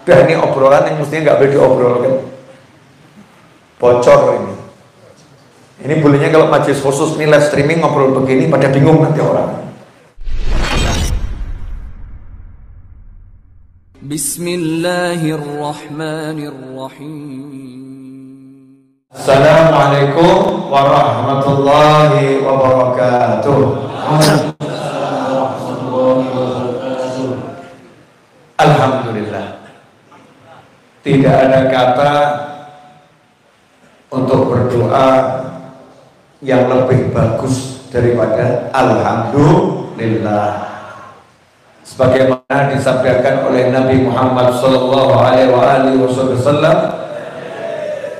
Udah, ini obrolan yang mestinya nggak boleh diobrolkan, bocor ini. Ini bolehnya kalau majelis khusus ini live streaming ngobrol begini pada bingung nanti orang. Bismillahirrahmanirrahim. Assalamualaikum warahmatullahi wabarakatuh. Alhamdulillah, tidak ada kata untuk berdoa yang lebih bagus daripada alhamdulillah. Sebagaimana disabdakan oleh Nabi Muhammad sallallahu alaihi wasallam,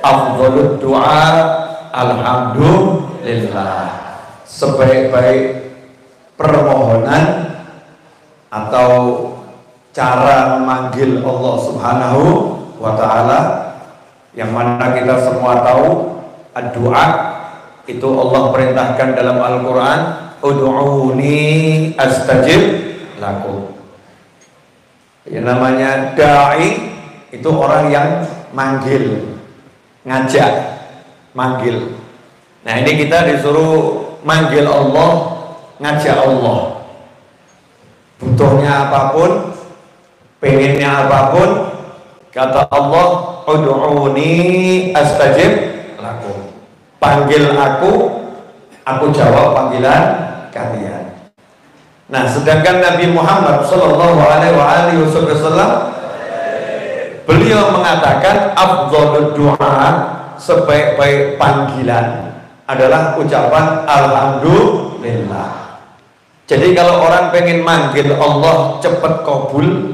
afdhalud du'a alhamdulillah. Sebaik-baik permohonan atau cara memanggil Allah Subhanahu wa ta'ala, yang mana kita semua tahu doa itu Allah perintahkan dalam Al-Quran, ud'uni astajib lakum. Yang namanya da'i itu orang yang manggil, ngajak, manggil. Nah, ini kita disuruh manggil Allah, ngajak Allah. Butuhnya apapun, pengennya apapun, kata Allah, ud'uni astajib lakum. Panggil aku jawab panggilan kalian. Nah, sedangkan Nabi Muhammad sallallahu alaihi wasallam beliau mengatakan afdhalud du'a, sebaik-baik panggilan adalah ucapan alhamdulillah. Jadi kalau orang pengen manggil Allah cepat kabul,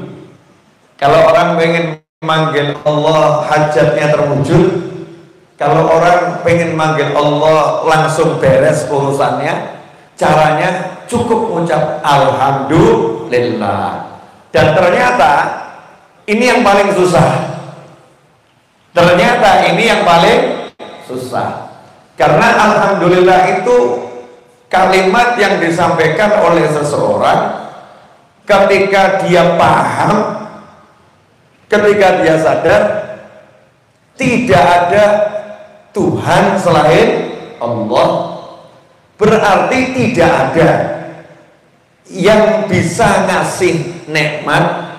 kalau orang pengen manggil Allah hajatnya terwujud, kalau orang pengen manggil Allah langsung beres urusannya, caranya cukup mengucap alhamdulillah. Dan ternyata ini yang paling susah. Ternyata ini yang paling susah. Karena alhamdulillah itu kalimat yang disampaikan oleh seseorang ketika dia paham, ketika dia sadar tidak ada Tuhan selain Allah, berarti tidak ada yang bisa ngasih nikmat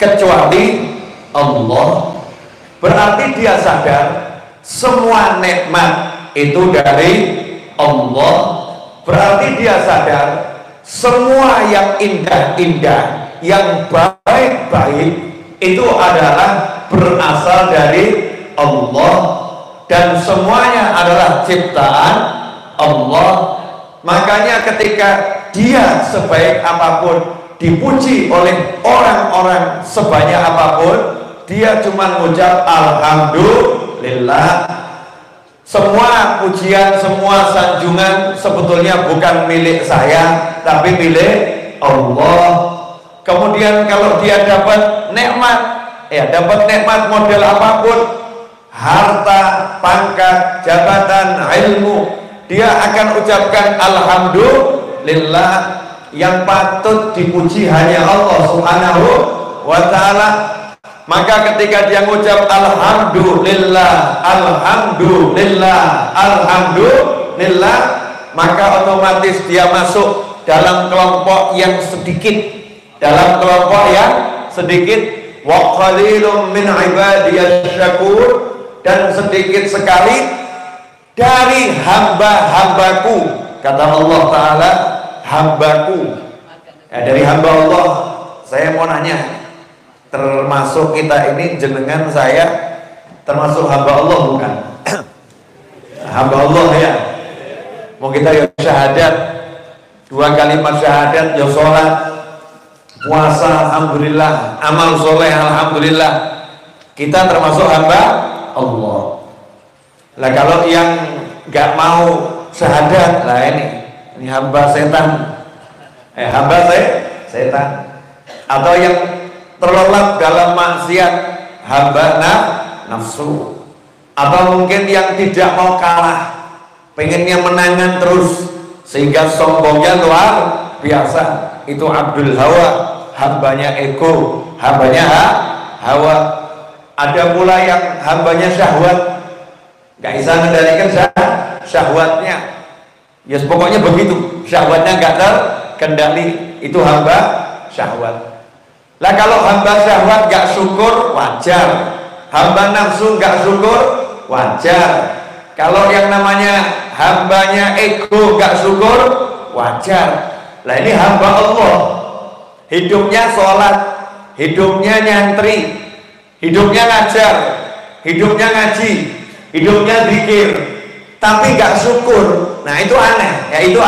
kecuali Allah. Berarti dia sadar semua nikmat itu dari Allah. Berarti dia sadar semua yang indah-indah, yang baik-baik itu adalah berasal dari Allah, dan semuanya adalah ciptaan Allah. Makanya ketika dia sebaik apapun dipuji oleh orang-orang sebanyak apapun, dia cuma mengucap alhamdulillah. Semua pujian, semua sanjungan sebetulnya bukan milik saya, tapi milik Allah. Kemudian kalau dia dapat nikmat, ya dapat nikmat model apapun, harta, pangkat, jabatan, ilmu, dia akan ucapkan alhamdulillah. Yang patut dipuji hanya Allah Subhanahu wa ta'ala. Maka ketika dia mengucap alhamdulillah, alhamdulillah, alhamdulillah, maka otomatis dia masuk dalam kelompok yang sedikit, dalam kelompok yang sedikit. Wa qalilum min ibadiyasy syakur, dan sedikit sekali dari hamba-hambaku, kata Allah Ta'ala, hambaku. Ya, dari hamba Allah, saya mau nanya, termasuk kita ini, jenengan saya termasuk hamba Allah bukan? Hamba Allah ya. Mau kita ya syahadat, 2 kalimat syahadat, ya sholat, puasa, alhamdulillah, amal soleh, alhamdulillah. Kita termasuk hamba Allah. Lah kalau yang nggak mau syahadat, lah ini hamba setan, hamba setan, atau yang terlelap dalam maksiat, hamba nafsu, atau mungkin yang tidak mau kalah, pengennya menangan terus sehingga sombongnya luar biasa, itu abdul hawa, hambanya ego, hambanya hawa. Ada pula yang hambanya syahwat, nggak bisa mengendalikan syahwatnya. Ya pokoknya begitu, syahwatnya nggak terkendali, itu hamba syahwat. Lah kalau hamba syahwat nggak syukur, wajar. Hamba nafsu nggak syukur, wajar. Kalau yang namanya hambanya ego nggak syukur, wajar. Lah ini hamba Allah, hidupnya sholat, hidupnya nyantri, hidupnya ngajar, hidupnya ngaji, hidupnya zikir, tapi nggak syukur. Nah itu aneh, ya itu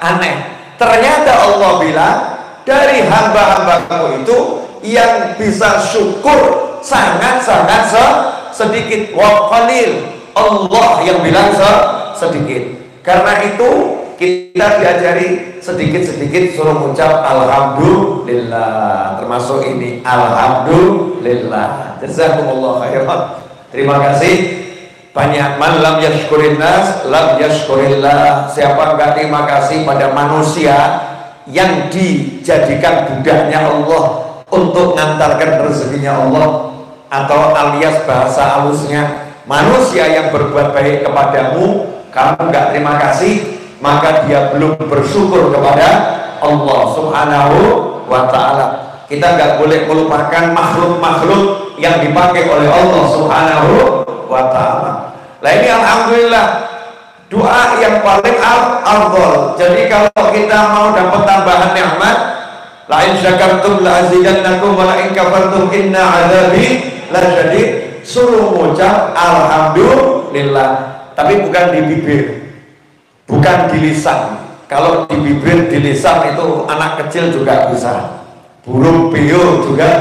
aneh. Ternyata Allah bilang dari hamba-hambaku itu yang bisa syukur sangat-sangat sedikit. Wa qalil, Allah yang bilang sedikit. Karena itu kita diajari sedikit-sedikit suruh ucap alhamdulillah, termasuk ini alhamdulillah. Jazakumullah khairan. Terima kasih banyak. Man lam yashkurin nas lam yashkurillah. Siapa enggak terima kasih pada manusia yang dijadikan budaknya Allah untuk mengantarkan rezekinya Allah, atau alias bahasa halusnya, manusia yang berbuat baik kepadamu, kamu enggak terima kasih, maka dia belum bersyukur kepada Allah subhanahu wa ta'ala. Kita nggak boleh melupakan makhluk-makhluk yang dipakai oleh Allah subhanahu wa ta'ala. Nah ini alhamdulillah doa yang paling afdal. Jadi kalau kita mau dapat tambahan nikmat, la in syakartum la azidannakum wa la in kafartum inna adzabi lasyadid, suruh mengucap alhamdulillah, tapi bukan di bibir, bukan di lisan. Kalau di bibir, di lisan itu anak kecil juga bisa, burung piyul juga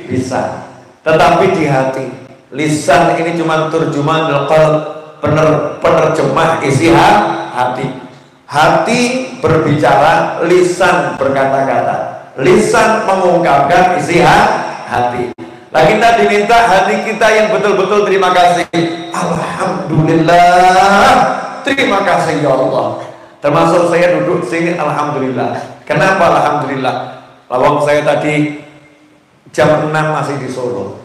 bisa, tetapi di hati. Lisan ini cuma terjemahan penerjemah isi hati. Hati berbicara, lisan berkata-kata, lisan mengungkapkan isi hati. Nah kita diminta hati kita yang betul-betul terima kasih. Alhamdulillah, terima kasih ya Allah. Termasuk saya duduk sini alhamdulillah. Kenapa alhamdulillah? Lawang saya tadi jam 6 masih di Solo.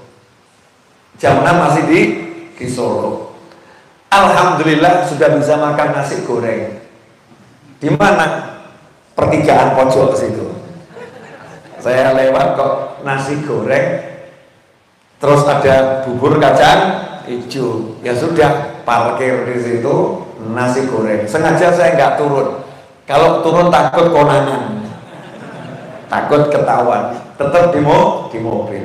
Jam 6 masih di Solo. Alhamdulillah sudah bisa makan nasi goreng. Di mana? Pertigaan pojok situ. Saya lewat kok nasi goreng, terus ada bubur kacang hijau. Ya sudah, parkir di situ, nasi goreng. Sengaja saya nggak turun. Kalau turun takut konangan, takut ketahuan. Tetap di mobil.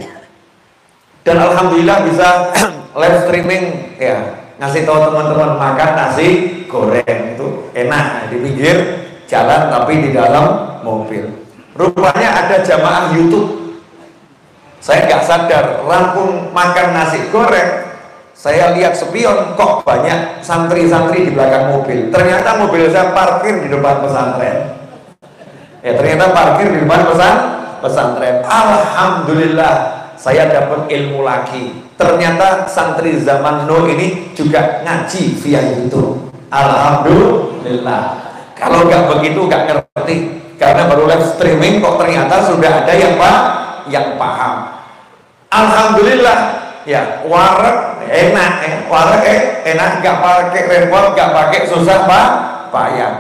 Dan alhamdulillah bisa live streaming, ya, ngasih tahu teman-teman makan nasi goreng itu enak di pinggir jalan tapi di dalam mobil. Rupanya ada jamaah YouTube. Saya nggak sadar, rampung makan nasi goreng, saya lihat spion kok banyak santri-santri di belakang mobil. Ternyata mobil saya parkir di depan pesantren. Ya ternyata parkir di depan pesantren. Alhamdulillah saya dapat ilmu lagi. Ternyata santri zaman now ini juga ngaji via YouTube. Alhamdulillah. Kalau nggak begitu nggak ngerti, karena baru live streaming kok ternyata sudah ada yang paham. Alhamdulillah ya, wareg enak, enak, nggak pakai repot, nggak pakai susah payah.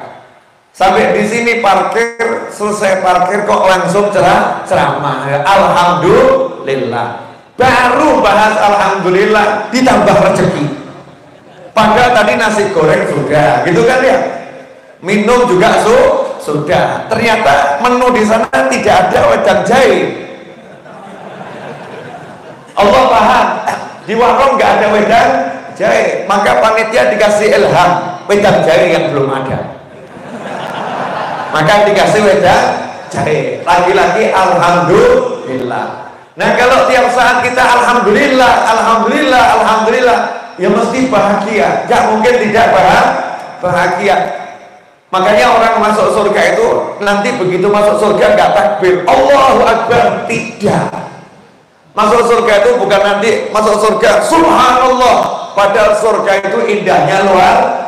Sampai di sini parkir, selesai parkir kok langsung ceramah. Alhamdulillah. Baru bahas alhamdulillah ditambah rezeki. Padahal tadi nasi goreng sudah, gitu kan ya. Minum juga sudah. Ternyata menu di sana tidak ada wedang jahe. Allah paham, di warung nggak ada wedang jahe, maka panitia dikasih ilham wedang jahe yang belum ada. Maka dikasih wedang jahe. Lagi-lagi alhamdulillah. Nah kalau tiap saat kita alhamdulillah, alhamdulillah, alhamdulillah, ya mesti bahagia. Gak mungkin tidak bahagia. Makanya orang masuk surga itu nanti begitu masuk surga gak takbir Allahu Akbar, tidak. Masuk surga itu bukan nanti masuk surga subhanallah, padahal surga itu indahnya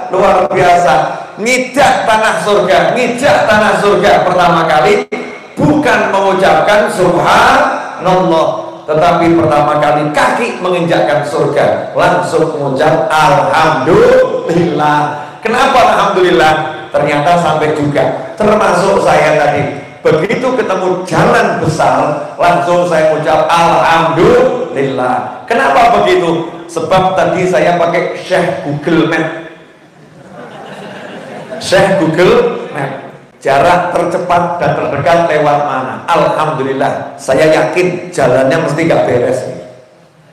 luar biasa. Ngijak tanah surga pertama kali bukan mengucapkan subhanallah, tetapi pertama kali kaki menginjakkan surga langsung mengucap alhamdulillah. Kenapa alhamdulillah? Ternyata sampai juga termasuk saya tadi, begitu ketemu jalan besar langsung saya ucap alhamdulillah. Kenapa begitu? Sebab tadi saya pakai Syekh Google Map. Syekh Google Map, jarak tercepat dan terdekat lewat mana. Alhamdulillah, saya yakin jalannya mesti gak beres,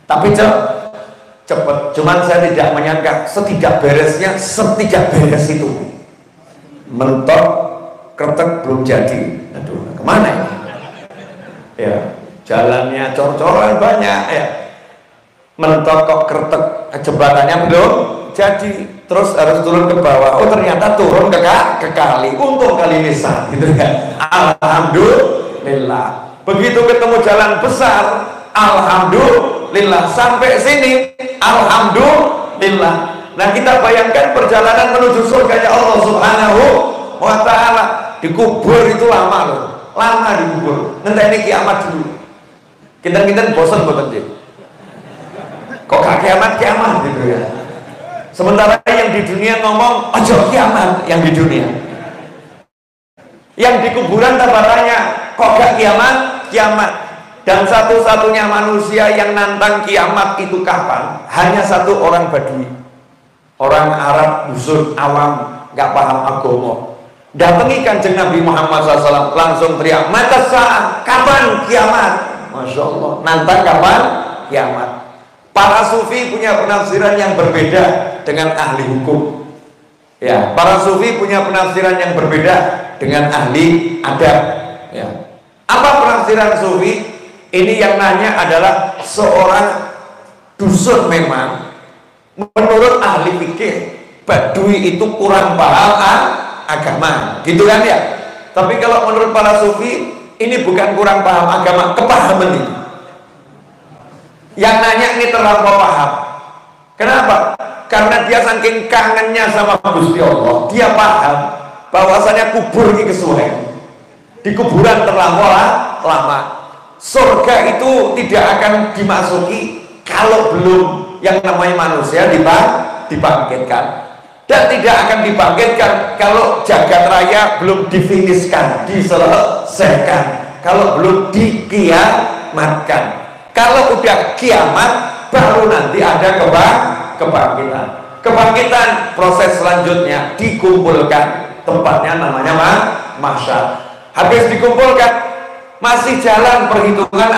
tapi cepet. Cuman saya tidak menyangka setidak beresnya, setidak beres itu mentok kretek belum jadi. Aduh, kemana ini? Ya, jalannya cor-coran banyak ya. Mentok kok kretek, jembatannya belum jadi, terus harus turun ke bawah. Oh ternyata turun ke kali. Untung kali ini sah, gitu kan. Alhamdulillah. Begitu ketemu jalan besar, alhamdulillah. Sampai sini, alhamdulillah. Nah kita bayangkan perjalanan menuju surganya Allah Subhanahu wa Ta'ala. Dikubur itu lama loh, lama dikubur. Nanti ini kiamat dulu. Kita bosan buat kok gak kiamat gitu ya. Sementara yang di dunia ngomong ojo kiamat, yang di dunia. Yang di kuburan tabarannya kok gak kiamat. Dan satu-satunya manusia yang nantang kiamat itu kapan? Hanya satu orang Badui, orang Arab dusun awam, gak paham agama. Datangi Kanjeng Nabi Muhammad SAW, langsung teriak, mata saat, kapan kiamat? Masya Allah, nantang kapan kiamat. Para sufi punya penafsiran yang berbeda dengan ahli hukum. Ya, para sufi punya penafsiran yang berbeda dengan ahli adab. Ya. Apa penafsiran sufi? Ini yang nanya adalah seorang dusun memang. Menurut ahli fikih, Badui itu kurang paham agama, gitu kan ya? Tapi kalau menurut para sufi, ini bukan kurang paham agama, kepahaman ini. Yang nanya ini terlalu paham. Kenapa? Karena dia saking kangennya sama Gusti Allah, dia paham bahwasanya kubur ini kesuwen. Di kuburan terlalu lama. Surga itu tidak akan dimasuki kalau belum yang namanya manusia dibangkitkan. Dan tidak akan dibangkitkan kalau jagat raya belum difiniskan, diselesaikan, kalau belum dikiamatkan. Kalau udah kiamat baru nanti ada kebangkitan. Kebangkitan proses selanjutnya dikumpulkan, tempatnya namanya mahsyar. Habis dikumpulkan masih jalan perhitungan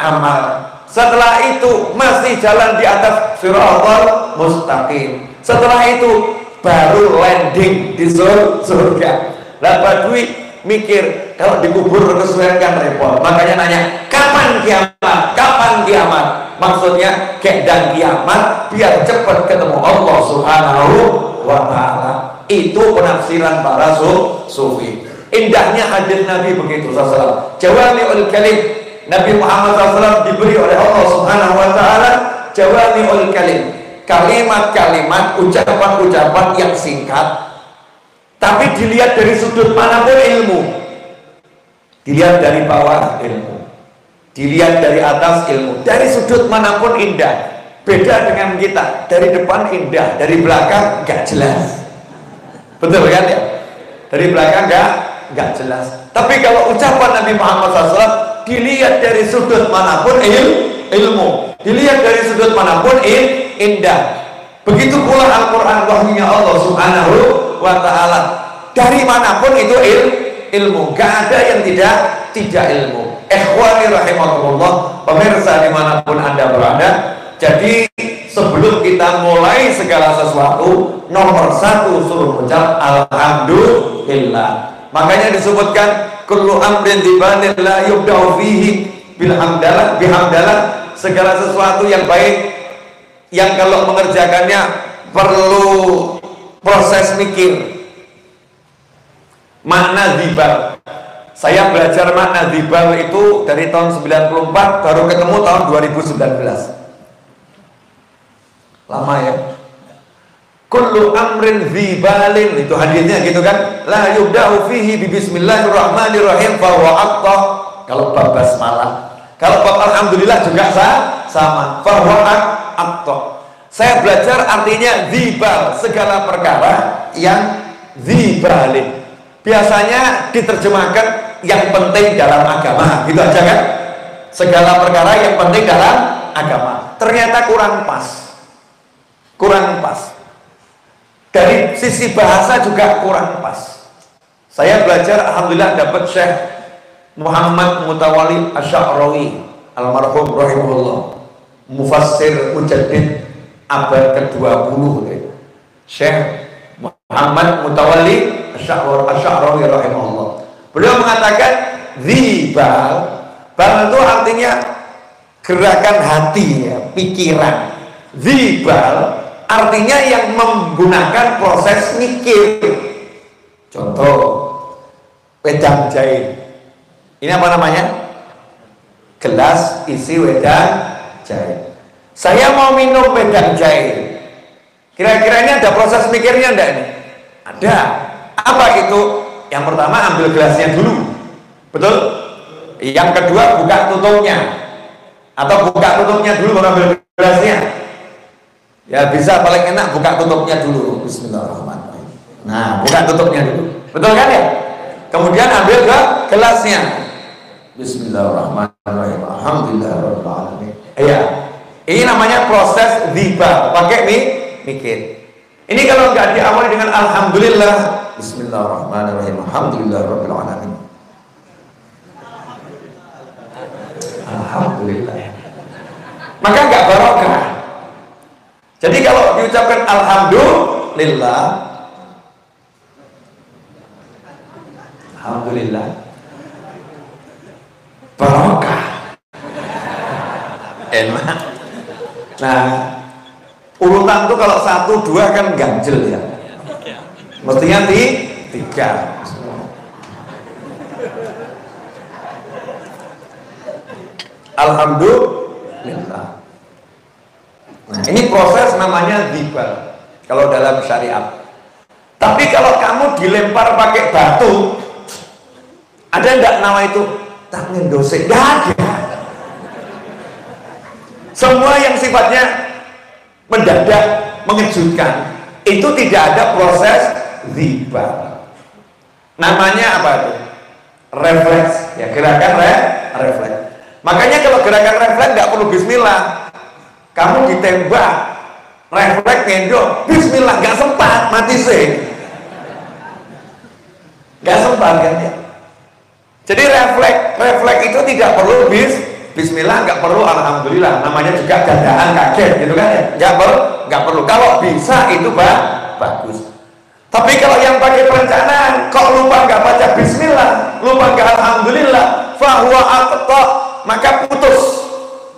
amal. Setelah itu masih jalan di atas siratal mustaqim. Setelah itu baru landing di surga. Lah Badui mikir kalau dikubur kesuwen kan repot. Makanya nanya, kapan kiamat? Kapan kiamat? Maksudnya dan kiamat biar cepat ketemu Allah Subhanahu wa Ta'ala. Itu penafsiran para sufi. Indahnya hadis Nabi begitu sallallahu. Jawami'ul kalim. Nabi Muhammad SAW diberi oleh Allah Subhanahu wa Ta'ala jawami'ul kalim. Kalimat-kalimat, ucapan-ucapan yang singkat, tapi dilihat dari sudut manapun ilmu. Dilihat dari bawah ilmu, dilihat dari atas ilmu, dari sudut manapun indah. Beda dengan kita, dari depan indah, dari belakang gak jelas. Betul kan ya? Dari belakang gak jelas. Tapi kalau ucapan Nabi Muhammad SAW dilihat dari sudut manapun ilmu, dilihat dari sudut manapun indah. Begitu pula Al-Quran, wahyunya Allah Subhanahu wa Ta'ala. Dari manapun itu ilmu, gak ada yang tidak ilmu. Ikhwani rahimakumullah, pemirsa dimanapun anda berada. Jadi sebelum kita mulai segala sesuatu, nomor satu suruh ucap alhamdulillah. Makanya disebutkan kullu amrin dibalil la yubda'u fihi bihamdalah. Segala sesuatu yang baik yang kalau mengerjakannya perlu proses mikir. Makna dzibal, saya belajar makna dzibal itu dari tahun 94, baru ketemu tahun 2019. Lama ya. Kullu amrin dzibalin, itu hadisnya gitu kan. La yubda'u fihi bi bismillahirrahmanirrahim fa huwa aqta. Kalau bab basmalah, Kalau bab alhamdulillah juga sama. Bahwa akto. Saya belajar artinya dzibal, segala perkara yang dzibalin. Biasanya diterjemahkan yang penting dalam agama, gitu aja kan? Segala perkara yang penting dalam agama. Ternyata kurang pas. Kurang pas. Dari sisi bahasa juga kurang pas. Saya belajar alhamdulillah dapat Syekh Muhammad Mutawalli Asy'arawi almarhum rahimahullah, mufassir mujaddid abad ke-20. Syekh Muhammad Mutawalli Asy'arawi rahimahullah. Beliau mengatakan dzibal, bal itu artinya gerakan hati ya, pikiran. Dzibal artinya yang menggunakan proses mikir. Contoh, wedang jahe. Ini apa namanya? Gelas isi wedang jahe. Saya mau minum wedang jahe. Kira-kira ini ada proses mikirnya enggak ini? Ada. Apa itu? Yang pertama ambil gelasnya dulu. Betul? Yang kedua buka tutupnya. Atau buka tutupnya dulu baru ambil gelasnya. Ya bisa, paling enak buka tutupnya dulu. Bismillahirrahmanirrahim. Nah, buka tutupnya dulu. Betul kan ya? Kemudian ambil ke gelasnya. Bismillahirrahmanirrahim. Alhamdulillahirabbil alamin. Iya. Ini namanya proses dzibal, pakai mikir. Ini kalau nggak diawali dengan alhamdulillah, bismillahirrahmanirrahim, alhamdulillahirabbil alamin. Alhamdulillah. Maka nggak barokah. Jadi kalau diucapkan alhamdulillah, alhamdulillah, barokah, enak. Nah, urutan tuh kalau 1, 2 kan ganjel ya. Mestinya 3. Alhamdulillah. Nah, ini proses namanya dzibal kalau dalam syariat. Tapi kalau kamu dilempar pakai batu, ada enggak nama itu? Tak ngendose. Enggak ada. Semua yang sifatnya mendadak, mengejutkan, itu tidak ada proses dzibal. Namanya apa itu? Refleks. Ya, gerakan refleks. Makanya kalau gerakan refleks nggak perlu bismillah. Kamu ditembak, refleks ngendok, bismillah, nggak sempat, mati sih. Nggak sempat kan ya. Jadi refleks itu tidak perlu bismillah, nggak perlu alhamdulillah. Namanya juga dadaan kaget gitu kan ya. Nggak perlu. Kalau bisa itu bagus. Tapi kalau yang pakai perencanaan, kok lupa nggak baca bismillah, lupa nggak alhamdulillah, fahuwa aqta, maka putus.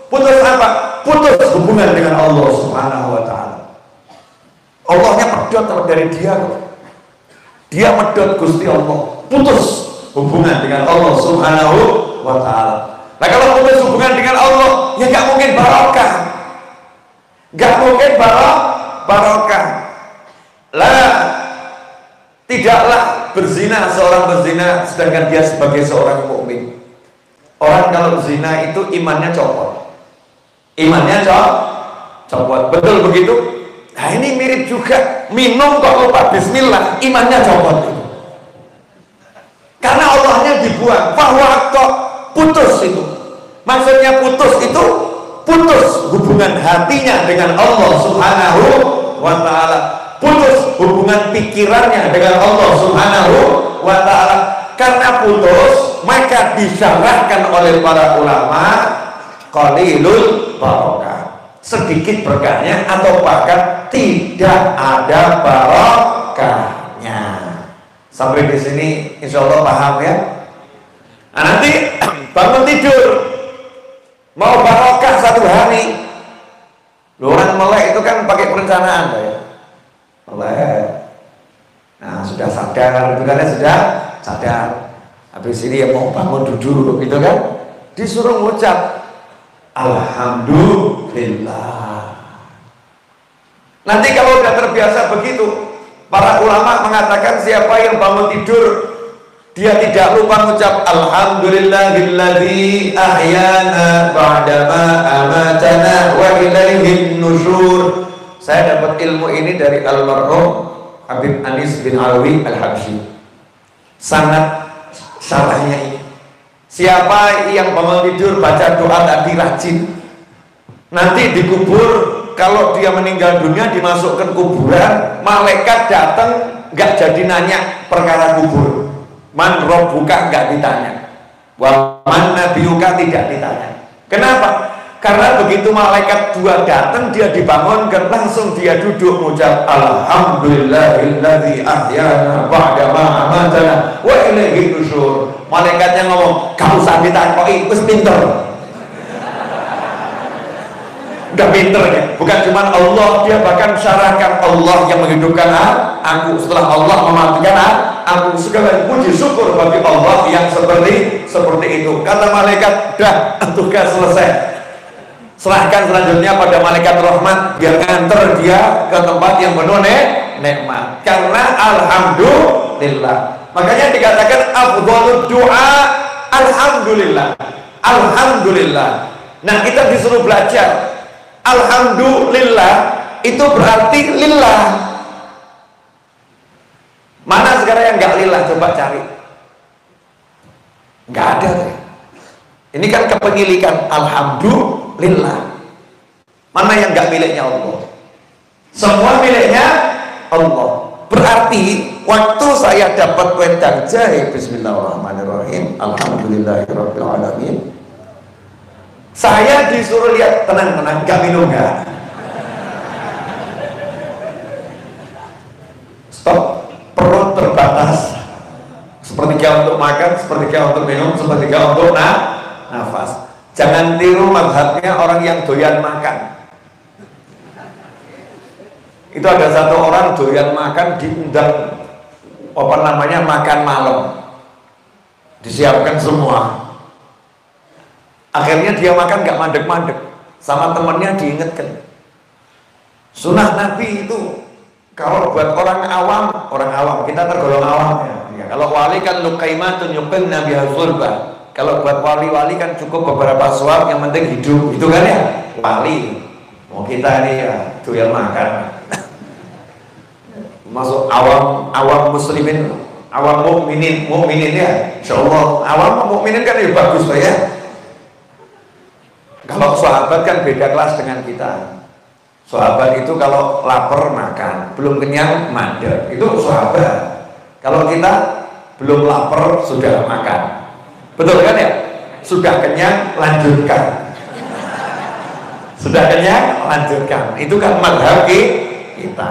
Putus apa? Putus hubungan dengan Allah Subhanahu wa ta'ala. Allahnya medot dari dia. Dia medot Gusti Allah. Putus hubungan dengan Allah Subhanahu wa ta'ala. Nah, kalau putus hubungan dengan Allah, ya nggak mungkin barokah. Nggak mungkin barokah. Lah, tidaklah berzina seorang berzina sedangkan dia sebagai seorang mukmin. Orang kalau zina itu imannya copot. Imannya copot. Betul begitu? Nah, ini mirip juga. Minum kok lupa bismillah, imannya copot itu. Karena Allahnya dibuang. Bahwa kok putus itu. Maksudnya putus itu putus hubungan hatinya dengan Allah Subhanahu wa ta'ala. Putus hubungan pikirannya dengan Allah Subhanahu wa ta'ala. Karena putus, maka disyarahkan oleh para ulama qalilul barokah, sedikit berkahnya atau bahkan tidak ada barokahnya. Sampai di sini insya Allah paham ya. Nah, nanti bangun tidur mau barokah 1 hari, orang melek itu kan pakai perencanaan ya. Melek. Nah, sudah sadar, itu kan sudah sadar. Habis ini ya mau bangun duduk gitu kan, disuruh ngucap alhamdulillah. Nanti kalau sudah terbiasa begitu, para ulama mengatakan siapa yang bangun tidur dia tidak lupa mengucap alhamdulillahilladzi ahyana ba'dama amatana wa ilaihin nusyur. Saya dapat ilmu ini dari almarhum Habib Anis bin Alwi Al-Habsyi. Sangat salahnya ini. Siapa yang bangun tidur baca doa tadi rajin, nanti dikubur, kalau dia meninggal dunia dimasukkan kuburan, malaikat datang nggak jadi nanya perkara kubur. Man rabbuka nggak ditanya, wa man nabiyuka tidak ditanya. Kenapa? Karena begitu malaikat dua datang, dia dibangunkan, langsung dia duduk mengucap alhamdulillahilladzi ahyana ba'da ma amatana wa ilaihi nusyur. Malaikatnya ngomong, "Gak usah ditakoi, wis pinter." Udah pinter ya, bukan cuma Allah, dia bahkan syarahkan Allah yang menghidupkan aku, setelah Allah mematikan aku. Segala puji syukur bagi Allah yang seperti itu. Kata malaikat, dah tugas selesai, serahkan selanjutnya pada malaikat rahmat, biar nganter dia ke tempat yang penuh nikmat. Karena alhamdulillah, makanya dikatakan afdhalud du'a alhamdulillah. Alhamdulillah. Nah, kita disuruh belajar alhamdulillah, itu berarti lillah. Mana sekarang yang nggak lillah? Coba cari. Nggak ada. Ini kan kepemilikan alhamdulillah. Mana yang nggak miliknya Allah? Semua miliknya Allah. Berarti waktu saya dapat wedang jahe, bismillahirrahmanirrahim, alhamdulillahirabbil alamin, saya disuruh lihat, tenang, gak minum gak? Stop, perut terbatas. Sepertiga untuk makan, sepertiga untuk minum, sepertiga untuk nafas. Jangan tiru mazhabnya orang yang doyan makan. Itu ada satu orang doyan makan, diundang makan malam, disiapkan semua. Akhirnya dia makan gak mandek-mandek, sama temannya diingatkan, sunnah Nabi itu kalau buat orang awam, kita tergolong awam ya. Kalau wali kan luqaimatun yuqim nabi hazulbah. Kalau buat wali-wali kan cukup beberapa suap, yang penting hidup, itu kan ya wali. Mau kita ini ya doyan makan. Masuk awam muslimin, awam mukminin ya. Insyaallah awam mukminin kan ya bagus lah ya. Kalau sahabat kan beda kelas dengan kita. Sahabat itu kalau lapar makan, belum kenyang mandek, itu sahabat. Kalau kita belum lapar sudah makan, betul kan ya? Sudah kenyang lanjutkan, sudah kenyang lanjutkan. Itu kan mazhab kita.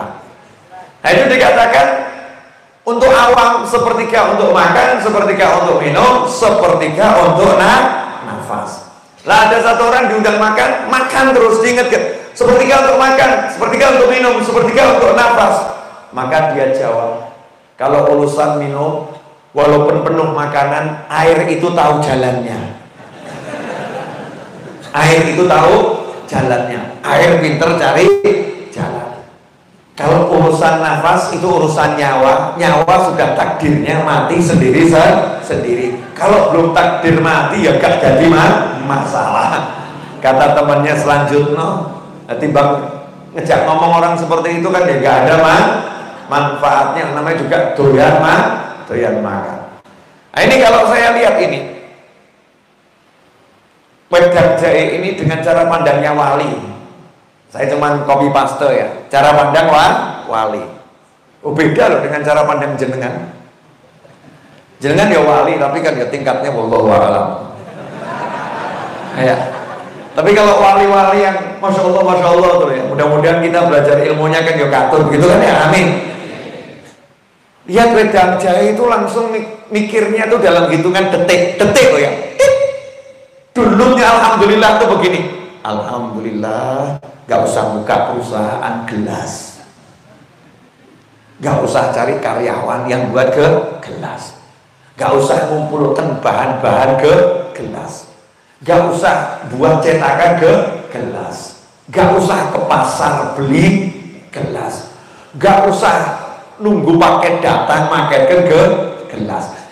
Nah itu dikatakan untuk awam sepertiga untuk makan, sepertiga untuk minum, sepertiga untuk nafas. Lah ada satu orang diundang makan terus, diingatkan sepertiga untuk makan, sepertiga untuk minum, sepertiga untuk nafas. Maka dia jawab, kalau urusan minum, walaupun penuh makanan, air itu tahu jalannya. Air itu tahu jalannya. Air pinter cari jalan. Kalau urusan nafas itu urusan nyawa, nyawa sudah takdirnya mati sendiri. Kalau belum takdir mati ya gak jadi masalah. Kata temannya selanjutnya, timbang ngejak ngomong orang seperti itu kan ya gak ada manfaatnya. Namanya juga doyan makan. Nah ini kalau saya lihat ini wedang jahe ini dengan cara pandangnya wali, saya cuman copy paste ya, cara pandang wali. Oh beda loh dengan cara pandang jenengan. Jenengan ya wali, tapi kan ya tingkatnya wallahu a'lam. Ya. Tapi kalau wali-wali yang masya Allah tuh ya, mudah-mudahan kita belajar ilmunya kan ya katun gitu kan ya, amin. Lihat wedang jahe itu langsung mikirnya tuh dalam hitungan detik loh ya. Dulunya alhamdulillah tuh begini, alhamdulillah gak usah buka perusahaan gelas, gak usah cari karyawan yang buat ke gelas, gak usah mengumpulkan bahan-bahan ke gelas, gak usah buat cetakan ke gelas, gak usah ke pasar beli gelas, gak usah nunggu paket datang maketkan ke gelas.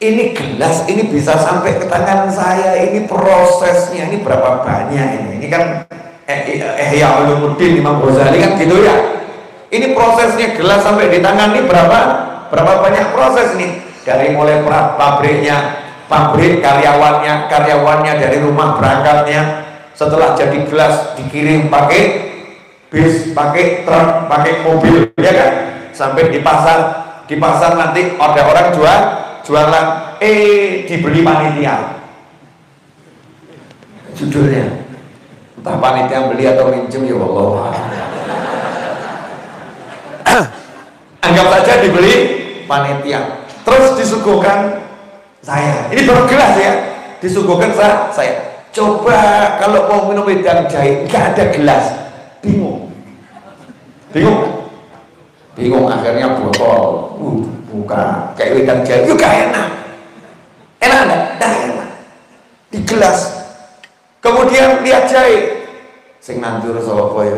Ini gelas ini bisa sampai ke tangan saya, ini prosesnya ini berapa banyak ini kan Ihya Ulumuddin Imam Ghazali kan gitu ya. Ini prosesnya gelas sampai di tangan ini berapa banyak proses nih, dari mulai pabriknya, pabrik karyawannya dari rumah berangkatnya, setelah jadi gelas dikirim pakai bis, pakai truk, pakai mobil ya kan, sampai di pasar nanti ada orang jualan dibeli panitia, judulnya entah panitia beli atau minjem ya Allah. Anggap saja dibeli panitia, terus disuguhkan saya, ini baru gelas ya, disuguhkan saya. Coba kalau mau minum wedang jahe nggak ada gelas, bingung akhirnya botol, buka kayak wedang jahe, juga enak nggak enak di gelas. Kemudian lihat jahe, sing nandur sapa ya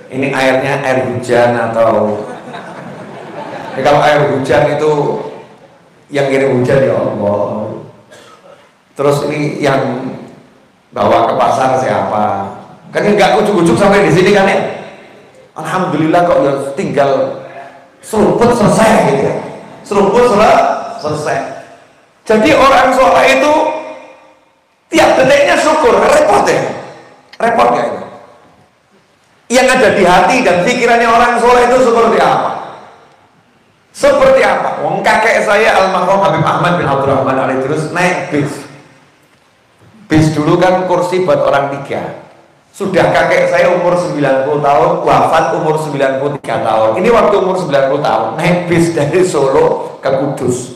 ini airnya air hujan atau kalau air hujan itu yang kirim hujan ya Allah. Terus ini yang bawa ke pasar siapa? Kan nggak ujuk-ujuk sampai di sini kan ya. Alhamdulillah kok ya tinggal seruput selesai gitu ya. Seruput selesai. Jadi orang soleh itu tiap detiknya syukur, repot ya itu. Yang ada di hati dan pikirannya orang soleh itu seperti apa? Seperti apa? Wong kakek saya almarhum Habib Ahmad bin Abdurrahman Ali terus naik bis dulu kan kursi buat orang 3. Sudah kakek saya umur 90 tahun, wafat umur 93 tahun. Ini waktu umur 90 tahun naik bis dari Solo ke Kudus.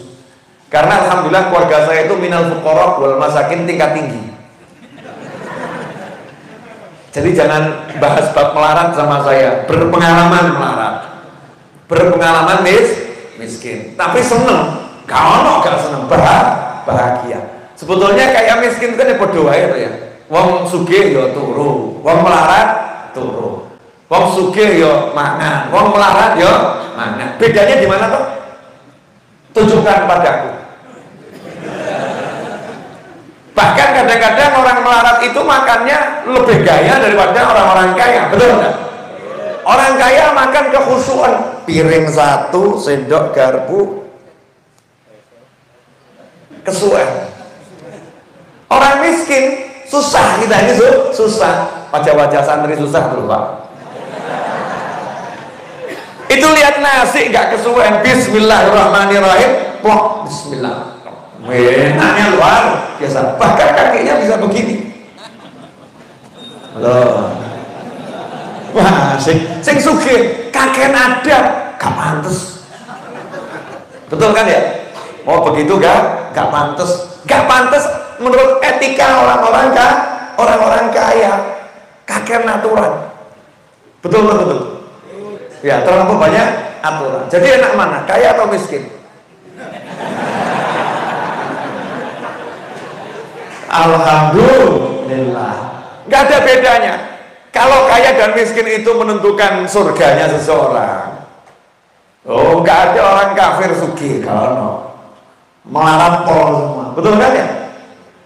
Karena alhamdulillah keluarga saya itu minal fuqara wal masakin tingkat tinggi. Jadi jangan bahas bab melarat sama saya, berpengalaman melarat, berpengalaman miskin, tapi seneng, kalau gak seneng, bahagia. Sebetulnya kayak miskin kan ya podo wae to ya. Wong sugih ya turu, wong melarat turu. Wong sugih ya mangan, wong melarat ya mangan. Bedanya di mana toh? Tunjukkan padaku. Bahkan kadang-kadang orang melarat itu makannya lebih gaya daripada orang-orang kaya, betul nggak? Orang kaya makan kekhusyuan, piring 1, sendok garpu, kesuwen. Orang miskin susah, kita ini susah, wajah-wajah santri susah tuh Pak. Itu lihat nasi nggak kesuwen, Bismillahirrahmanirrahim, wah Bismillah. Enaknya luar biasa, bahkan kakinya bisa begini loh. Wah, sing sugih kakek ada gak pantes, betul kan ya? Oh begitu gak pantes menurut etika orang-orang kaya, kakek aturan, betul ya, terlalu banyak aturan. Jadi enak mana, kaya atau miskin? Alhamdulillah, nggak ada bedanya. Kalau kaya dan miskin itu menentukan surganya seseorang. Oh, nggak ada orang kafir sugih, kalau melarat pol semua, betul kan ya?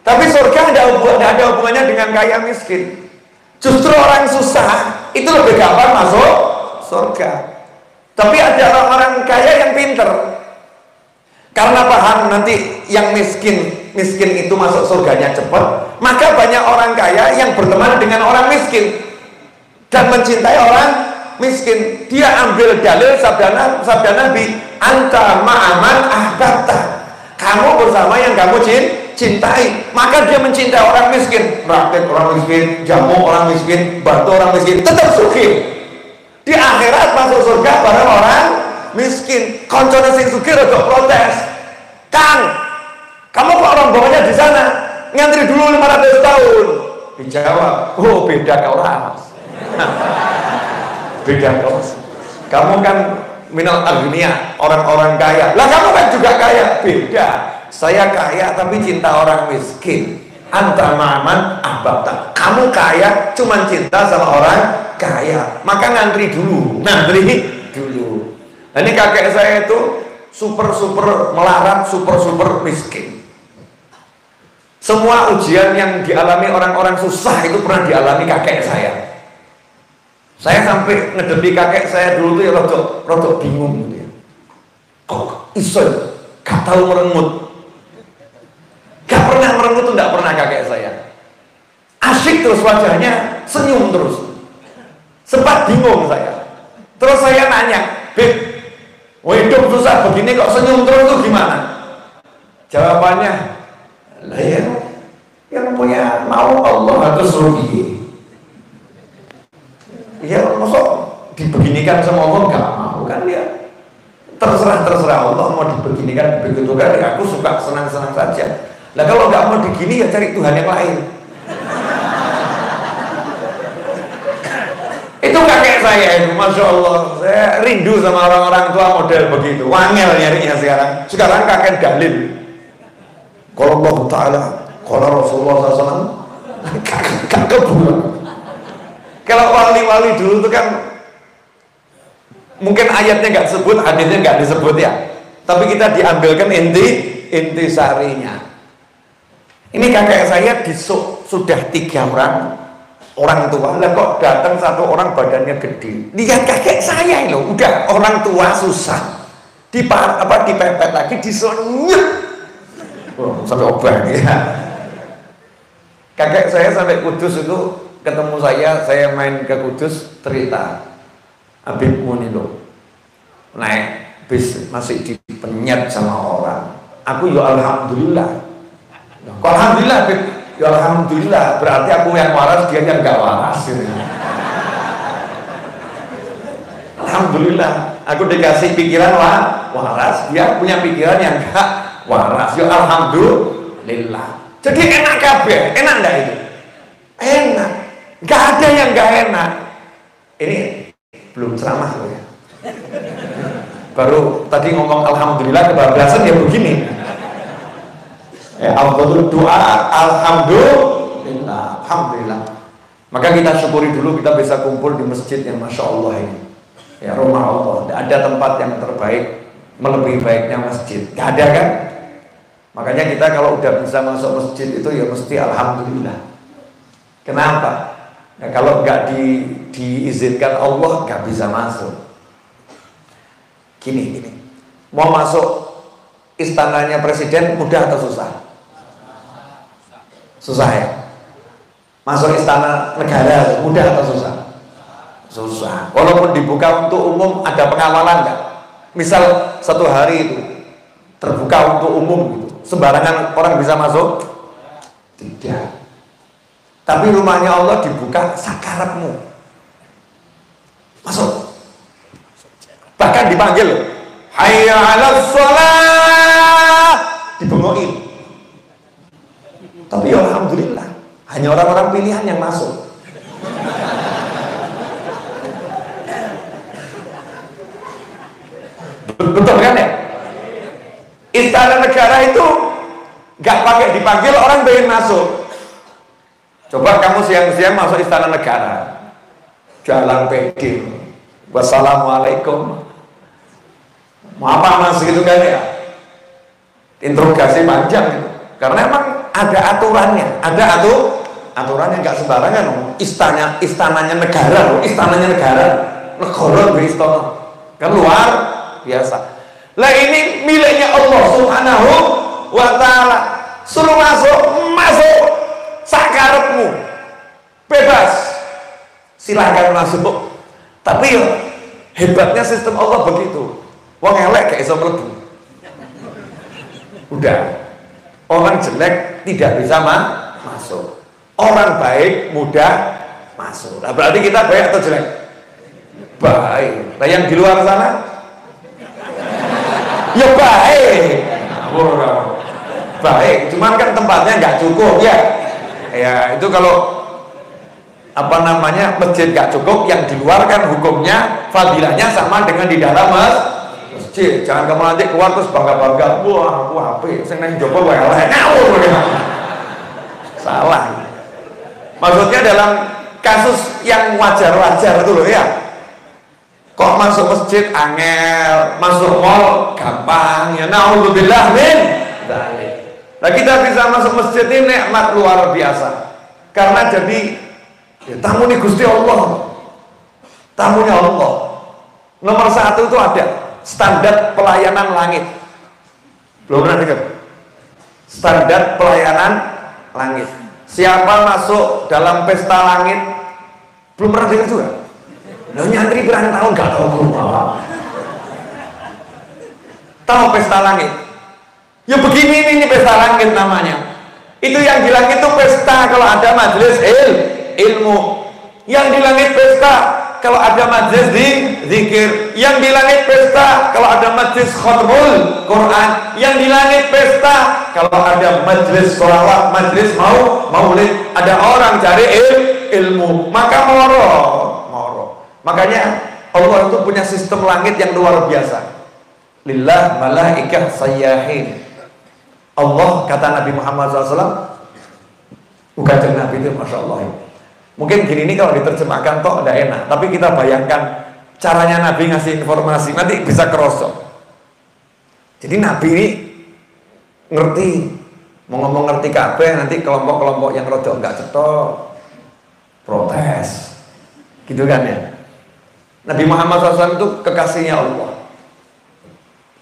Tapi surga nggak ada hubungannya dengan kaya miskin. Justru orang susah itu lebih gampang masuk surga. Tapi ada orang-orang kaya yang pinter, karena paham nanti yang miskin itu masuk surganya cepat, maka banyak orang kaya yang berteman dengan orang miskin dan mencintai orang miskin. Dia ambil dalil sabda Nabi, anta ma'aman ahbabta, kamu bersama yang kamu cintai. Maka dia mencintai orang miskin, praktek orang miskin, jamu orang miskin, bantu orang miskin, tetap sugih. Di akhirat masuk surga bareng orang miskin. Koncone sing sugih rada protes, Kang, kamu kok rombongannya di sana ngantri dulu 500 tahun. Dijawab, oh beda kau ras. Beda kau. Kamu kan minal agniya, orang-orang kaya. Lah kamu kan juga kaya. Beda. Saya kaya tapi cinta orang miskin. Anta ma'aman ahbabta. Kamu kaya cuman cinta sama orang kaya. Maka ngantri dulu. Nah ini kakek saya itu super melarat, super miskin. Semua ujian yang dialami orang-orang susah itu pernah dialami kakek saya. Saya sampai ngedepi kakek saya dulu tuh ya rodok bingung gitu ya. Kok iso gak tahu merengut. Gak pernah merengut tuh, gak pernah kakek saya. Asyik terus wajahnya, senyum terus. Sempat bingung saya. Terus saya nanya, "Beb, hidup susah begini kok senyum terus tuh gimana?" Jawabannya, "Lah ya, yang punya mau Allah atau rugi." Ya masuk dibeginikan sama Allah nggak mau kan dia. Terserah Allah mau dibeginikan begitu kan, ya aku suka senang-senang saja. Lah kalau nggak mau digini ya cari Tuhan yang lain. Itu kakek saya itu, masya Allah. Saya rindu sama orang-orang tua model begitu. Wangel nyarinya sekarang. Sekarang kakek dalil. Kalau Allah Taala, kalau Rasulullah SAW, kakek kebulan. Kalau wali-wali dulu itu kan mungkin ayatnya nggak disebut, hadisnya nggak disebut ya. Tapi kita diambilkan inti sarinya. Ini kakek saya sudah 3 orang tua, lah kok datang 1 orang badannya gede. Lihat kakek saya loh, udah orang tua susah, dipepet lagi, disonyet, sampai obat ya. Kakek saya sampai Kudus itu ketemu saya main ke Kudus, cerita, "Habibmu nih loh, naik bis masih dipenyet sama orang. Aku ya alhamdulillah." Kok alhamdulillah, Habib? Ya alhamdulillah, berarti aku yang waras, dia yang gak waras gitu. Alhamdulillah, aku dikasih pikiran waras, dia punya pikiran yang gak waras. Ya alhamdulillah. Jadi enak kabeh, enak enggak itu? Enak. Gak ada yang gak enak. Ini belum ceramah loh ya. Baru tadi ngomong alhamdulillah, kebablasan ya begini. Afdhalud doa alhamdulillah. Maka kita syukuri dulu kita bisa kumpul di masjid yang masya Allah ini. Ya rumah Allah. Tidak ada tempat yang terbaik melebihi baiknya masjid. Tidak ada kan? Makanya kita kalau udah bisa masuk masjid itu ya mesti alhamdulillah. Kenapa? Nah, kalau nggak diizinkan Allah nggak bisa masuk. Gini. Mau masuk istananya presiden mudah atau susah? Susah ya. Masuk istana negara mudah atau susah? Susah. Walaupun dibuka untuk umum, ada pengawalan nggak? Misal 1 hari itu terbuka untuk umum gitu, sembarangan orang bisa masuk? Tidak. Tapi rumahnya Allah dibuka sakarepmu, masuk. Bahkan dipanggil, hayya 'alas shalah, dibengokin. Tapi ya alhamdulillah, hanya orang-orang pilihan yang masuk. Betul kan ya? Istana negara itu nggak pakai dipanggil, orang pengen masuk. Coba kamu siang-siang masuk istana negara, jalan pede, wassalamualaikum, mau apa mas gitu kan ya? Interogasi panjang gitu. Karena emang ada aturannya, ada aturannya, nggak sembarangan. Istananya negara, negara kan luar biasa. Lah ini miliknya Allah Subhanahu wa Ta'ala. Suruh masuk sakarepmu, bebas, silahkan masuk. Tapi hebatnya sistem Allah begitu. Wong elek gak iso mlebu. Udah, orang jelek tidak bisa masuk. Orang baik mudah masuk. Nah, berarti kita baik atau jelek? Baik. Nah, yang di luar sana ya baik. Baik, cuman kan tempatnya nggak cukup ya. Ya, itu kalau apa namanya masjid nggak cukup, yang di luar kan hukumnya fadilahnya sama dengan di dalam masjid. Jangan kamu nanti keluar terus bangga-bangga, wah aku HP sing nang jopo wae elek. Salah. Maksudnya dalam kasus yang wajar-wajar itu loh ya. Kok masuk masjid angel, masuk mall gampang ya. Naudzubillah min dzalik. Nah, kita bisa masuk masjid ini nikmat luar biasa. Karena jadi ya, tamu nih Gusti Allah. Tamunya Allah. Nomor 1 itu ada standar pelayanan langit. Belum pernah dengar? Standar pelayanan langit. Siapa masuk dalam pesta langit belum pernah dengar juga? Nah, nyantri berani tahun gak tahu apa. Tahu pesta langit? Ya begini ini pesta langit namanya. Itu yang di langit itu pesta kalau ada majelis ilmu. Yang di langit pesta kalau ada majelis zikir. Yang di langit pesta kalau ada majelis khutbul Quran. Yang di langit pesta kalau ada majelis sholawat, majelis maulid, ada orang cari ilmu, maka moro. Makanya Allah itu punya sistem langit yang luar biasa. Lillah malaikah sayyahin. Allah, kata Nabi Muhammad SAW, bukan Nabi itu, Masya Allah. Mungkin gini nih kalau diterjemahkan toh tidak enak, tapi kita bayangkan caranya Nabi ngasih informasi, nanti bisa kerosok. Jadi Nabi ini ngerti, mau ngomong ngerti kabeh, nanti kelompok-kelompok yang rodok enggak cetok protes, gitu kan ya. Nabi Muhammad SAW itu kekasihnya Allah.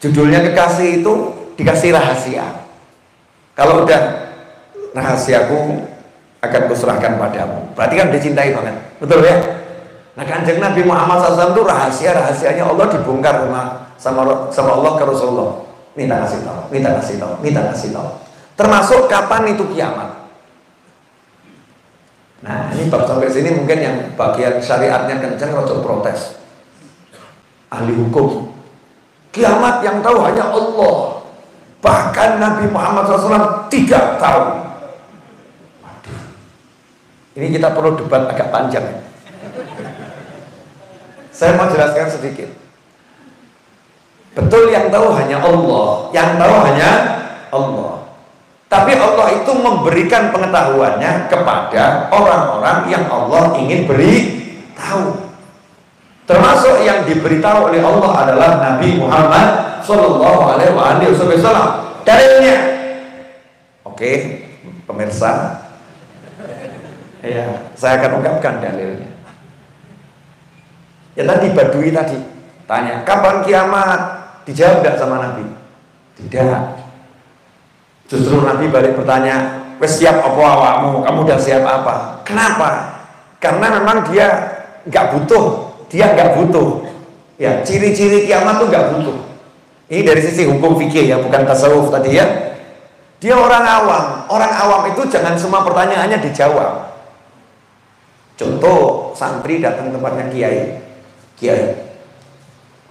Judulnya kekasih itu dikasih rahasia. Kalau udah rahasiaku akan kuserahkan padamu, berarti kan dicintai banget, betul ya? Nah, Kanjeng Nabi Muhammad SAW itu rahasianya Allah dibongkar sama Allah ke Rasulullah. Minta kasih tahu. Termasuk kapan itu kiamat. Nah, ini bab sampai sini mungkin yang bagian syariatnya kencang rotok protes. Ahli hukum. Kiamat yang tahu hanya Allah. Bahkan Nabi Muhammad SAW tidak tahu. Waduh. Ini kita perlu debat agak panjang. Saya mau jelaskan sedikit. Betul yang tahu hanya Allah. Yang tahu hanya Allah. Tapi Allah itu memberikan pengetahuannya kepada orang-orang yang Allah ingin beri tahu. Termasuk yang diberitahu oleh Allah adalah Nabi Muhammad Sallallahu Alaihi Wasallam. Dalilnya, oke, pemirsa, ya, saya akan ungkapkan dalilnya. Ya tadi Badui tadi tanya, kapan kiamat? Dijawab tidak sama Nabi? Tidak. Justru Nabi balik bertanya, wes siap apa awakmu? Kamu udah siap apa? Kenapa? Karena memang dia nggak butuh. Ya, ciri-ciri kiamat tuh nggak butuh. Ini dari sisi hukum fikih ya, bukan tasawuf tadi ya. Dia orang awam. Orang awam itu jangan semua pertanyaannya dijawab. Contoh, santri datang ke tempatnya kiai,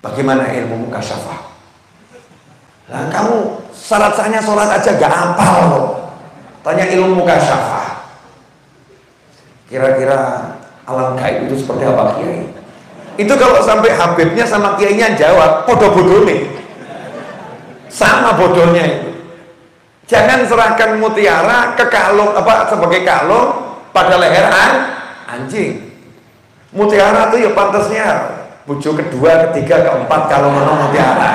bagaimana ilmu mukasyafah? Nah, kamu syarat sahnya sholat aja gak hafal loh. Tanya ilmu mukasyafah. Kira-kira alam gaib itu seperti apa kiai? Itu kalau sampai habibnya sama kiainya jawab, bodoh-bodoh nih. Sama bodohnya itu. Jangan serahkan mutiara ke kalung sebagai kalung pada leher anjing. Mutiara itu ya pantasnya bujuk kedua, ketiga, keempat kalau menang mutiara.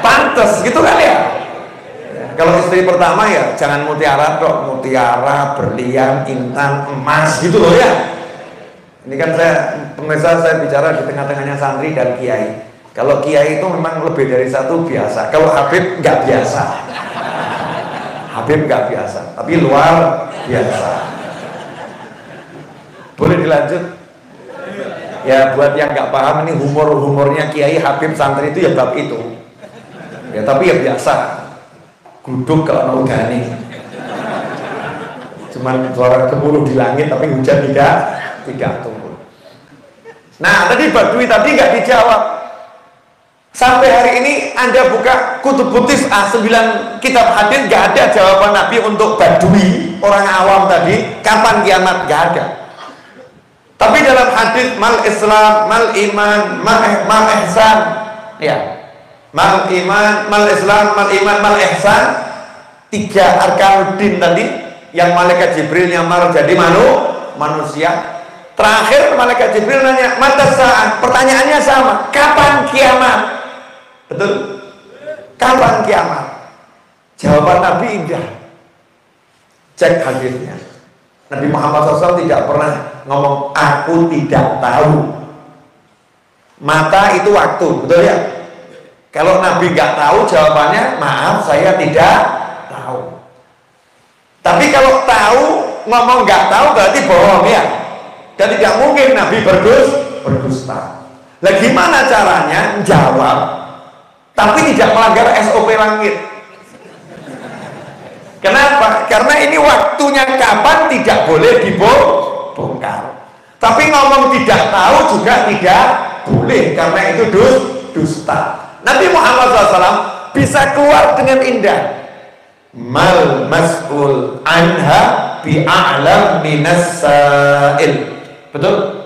Pantes gitu kan ya. Kalau istri pertama ya jangan mutiara dok, mutiara, berlian, intan, emas gitu loh ya. Ini kan pemirsa saya bicara di tengah-tengahnya santri dan kiai. Kalau kiai itu memang lebih dari satu biasa. Kalau Habib nggak biasa. Habib nggak biasa, tapi luar biasa. Boleh dilanjut? Ya buat yang nggak paham ini humornya kiai, Habib, santri itu ya bab itu. Ya tapi ya biasa. Guduk kalau udane. Cuman suara gemuruh di langit tapi hujan tidak turun. Nah tadi Badui tadi nggak dijawab. Sampai hari ini Anda buka kutub butis 9 kitab hadis nggak ada jawaban Nabi untuk Badui orang awam tadi kapan kiamat, nggak ada. Tapi dalam hadis mal Islam, mal iman, mal ihsan, ya. Mal iman, mal Islam, mal iman, mal ihsan, 3 arkanuddin tadi yang malaikat Jibril nyamar jadi manusia. Terakhir malaikat Jibril nanya, mata saat, pertanyaannya sama, kapan kiamat? Betul? Kapan kiamat? Jawaban Nabi indah. Cek hadisnya. Nabi Muhammad SAW tidak pernah ngomong aku tidak tahu. Mata itu waktu, betul ya? Kalau Nabi nggak tahu, jawabannya maaf saya tidak tahu. Tapi kalau tahu, ngomong nggak tahu berarti bohong ya. Dan tidak mungkin Nabi berdusta. Lah gimana caranya jawab tapi tidak melanggar SOP langit? Kenapa? Karena ini waktunya kapan tidak boleh dibongkar. Tapi ngomong tidak tahu juga tidak boleh karena itu dusta. Nabi Muhammad SAW bisa keluar dengan indah. Mal mas'ul anha bi'a'lam minas sa'il. Betul?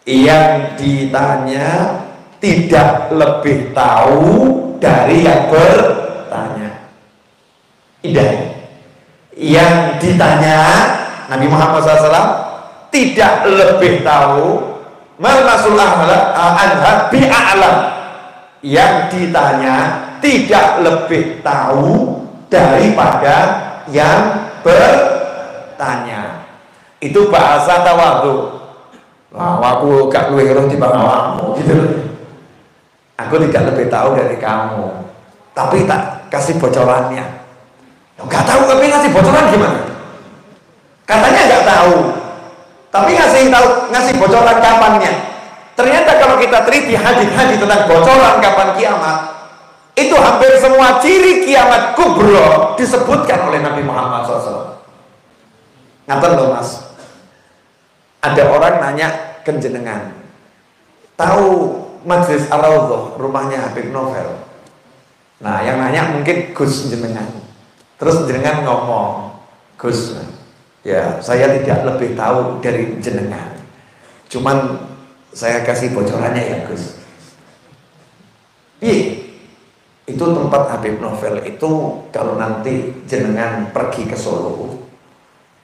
Yang ditanya tidak lebih tahu dari yang bertanya. Indah. Yang ditanya Nabi Muhammad SAW tidak lebih tahu mal masul anha bi'a'lam. Yang ditanya tidak lebih tahu daripada yang bertanya. Itu bahasa tawadhu. Wah, aku gak luwih ngerti timbang awakmu gitu loh. Aku tidak lebih tahu dari kamu, tapi tak kasih bocorannya. Gak tahu tapi ngasih bocoran gimana? Katanya gak tahu, tapi ngasih bocoran kapannya. Ternyata kalau kita teliti hadis-hadis tentang bocoran kapan kiamat, itu hampir semua ciri kiamat kubro disebutkan oleh Nabi Muhammad SAW. Ngaten loh mas. Ada orang nanya ke jenengan, tahu Majlis Ar-Raudhah rumahnya Habib Novel? Nah yang nanya mungkin Gus jenengan. Terus jenengan ngomong, Gus, ya saya tidak lebih tahu dari jenengan, cuman saya kasih bocorannya ya Gus. Iya, itu tempat Habib Novel itu kalau nanti jenengan pergi ke Solo,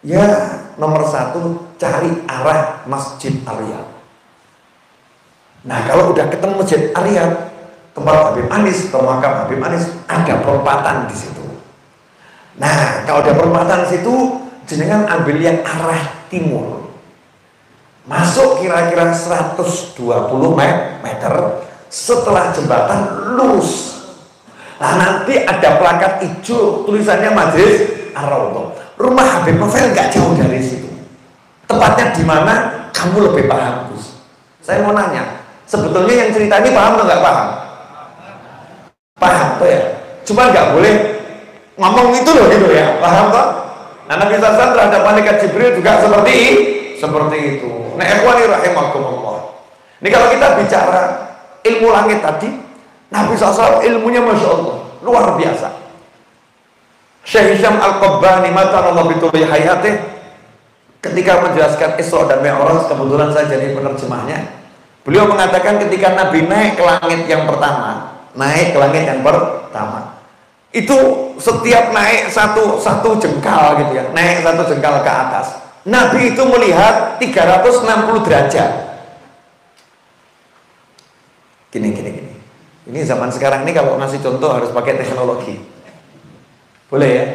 ya nomor 1 cari arah Masjid Ar-Riyad. Nah kalau udah ketemu Masjid Ar-Riyad, tempat Habib Anis, atau makam Habib Anis, ada perempatan di situ. Nah kalau ada perempatan di situ, jenengan ambil yang arah timur, masuk kira-kira 120 meter. Setelah jembatan lurus, nah nanti ada plakat hijau tulisannya Majlis Ar-Raudhah. Rumah Habib Novel nggak jauh dari situ. Tepatnya di mana kamu lebih paham, Gus? Saya mau nanya, sebetulnya yang cerita ini paham atau nggak paham? Paham tuh ya. Cuma nggak boleh ngomong itu loh gitu ya. Paham toh? Nah Nabi SAW terhadap malaikat Jibril juga seperti itu. Nah ikhwani rahimakumullah. Ini kalau kita bicara ilmu langit tadi, Nabi SAW ilmunya Masya Allah luar biasa. Syekh Hisham Al-Qabbani matallah bituli hayatih, ketika menjelaskan Isra dan Mi'raj, kebetulan saya jadi penerjemahnya, beliau mengatakan ketika Nabi naik ke langit yang pertama, itu setiap naik satu jengkal gitu ya, naik satu jengkal ke atas, Nabi itu melihat 360 derajat. Gini. Ini zaman sekarang ini kalau ngasih contoh harus pakai teknologi. Boleh ya?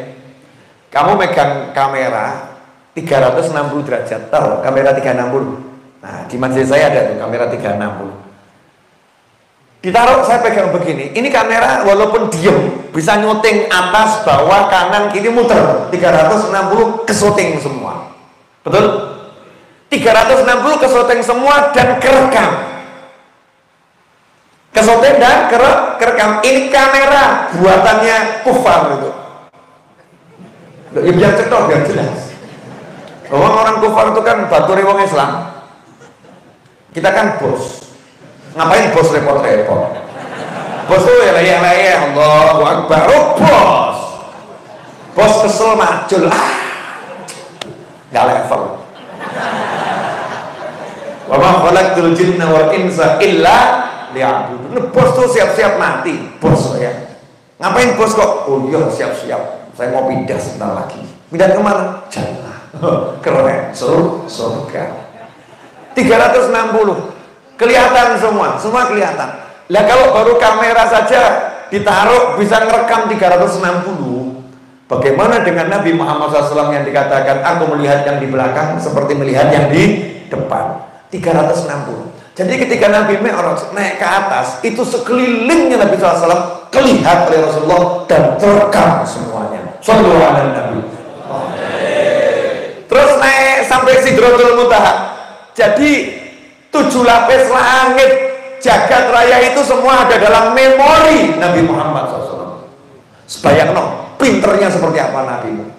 Kamu megang kamera 360 derajat, tahu kamera 360? Nah di majelis saya ada tuh kamera 360. Ditaruh, saya pegang begini. Ini kamera walaupun diem bisa nyuting atas, bawah, kanan, kiri, muter 360 kesuting semua. Betul? 360 kesuting semua dan kerekam. Kesuting dan kerekam. Ini kamera buatannya kufar itu. Ya biar cetok, biar jelas. Orang kufar itu kan baturi wong Islam. Kita kan bos. Ngapain bos repot-repot? Bos tuh ya layah-layah, Allahu Akbar, bos. Bos kesel macul, nggak level. Wa ma khalaqtul jinna wal insa illa liya'budun. Bos tuh siap-siap mati, bos ya. Ngapain bos kok? Oh iya siap-siap, saya mau pindah sebentar lagi. Pindah kemana? Jannah. Keren, surga 360 kelihatan semua kelihatan. Lah kalau baru kamera saja ditaruh bisa ngerekam 360, bagaimana dengan Nabi Muhammad SAW yang dikatakan aku melihat yang di belakang seperti melihat yang di depan, 360. Jadi ketika Nabi Mi'raj naik ke atas, itu sekelilingnya Nabi SAW kelihatan oleh Rasulullah dan terekam semuanya. Sallallahu alaihi Nabi. Terus naik sampai Sidratul Muntaha. Jadi 7 lapis langit jagat raya itu semua ada dalam memori Nabi Muhammad SAW. Sebayangno pinternya seperti apa Nabi.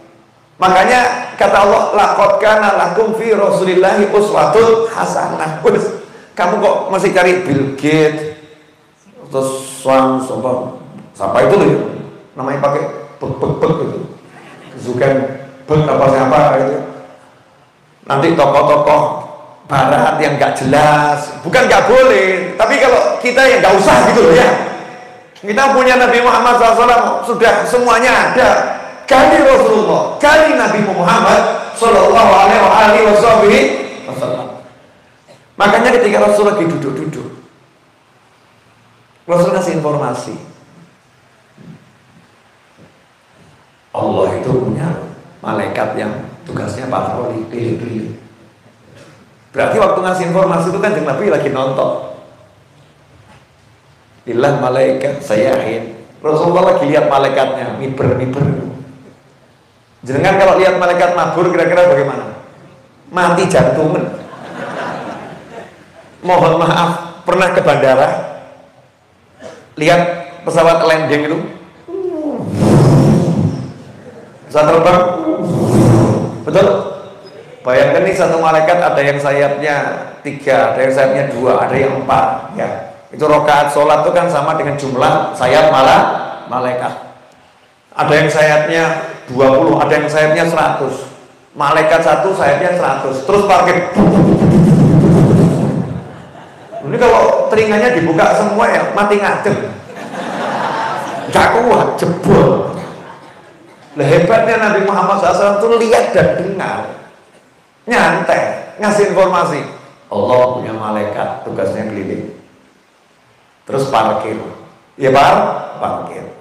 Makanya kata Allah, laqad kana lakum fi Rasulillahi uswatun hasanah. Kamu kok masih cari Bill Gates terus siapa itu loh ya? Namanya pakai bek gitu. Zuckerberg apa siapa gitu. Nanti tokoh-tokoh barat yang nggak jelas, bukan nggak boleh, tapi kalau kita yang nggak usah gitu loh ya. Kita punya Nabi Muhammad SAW sudah semuanya ada. Kali Rasulullah, kali Nabi Muhammad Sallallahu Alaihi Wasallam. Makanya ketika Rasul lagi duduk-duduk, Rasul kasih informasi. Allah itu punya malaikat yang tugasnya patroli keliling-keliling. Berarti waktu ngasih informasi itu kan Nabi lagi nonton. Billah malaikat sayahin. Rasulullah lagi lihat malaikatnya miber. Jangan kalau lihat malaikat mabur kira-kira bagaimana? Mati jantungan. Mohon maaf, pernah ke bandara lihat pesawat landing itu pesawat terbang, betul? Bayangkan nih satu malaikat ada yang sayapnya 3, ada yang sayapnya 2, ada yang 4 ya. Itu rakaat sholat itu kan sama dengan jumlah sayap malaikat. Ada yang sayapnya 20, ada yang sayapnya 100. Malaikat satu sayapnya 100, terus parkir. Ini kalau telinganya dibuka semua ya mati ngadem, gak kuat, jebol. Lah hebatnya Nabi Muhammad SAW itu lihat dan dengar, nyantai, ngasih informasi. Allah punya malaikat tugasnya keliling, terus parkir, ya parkir.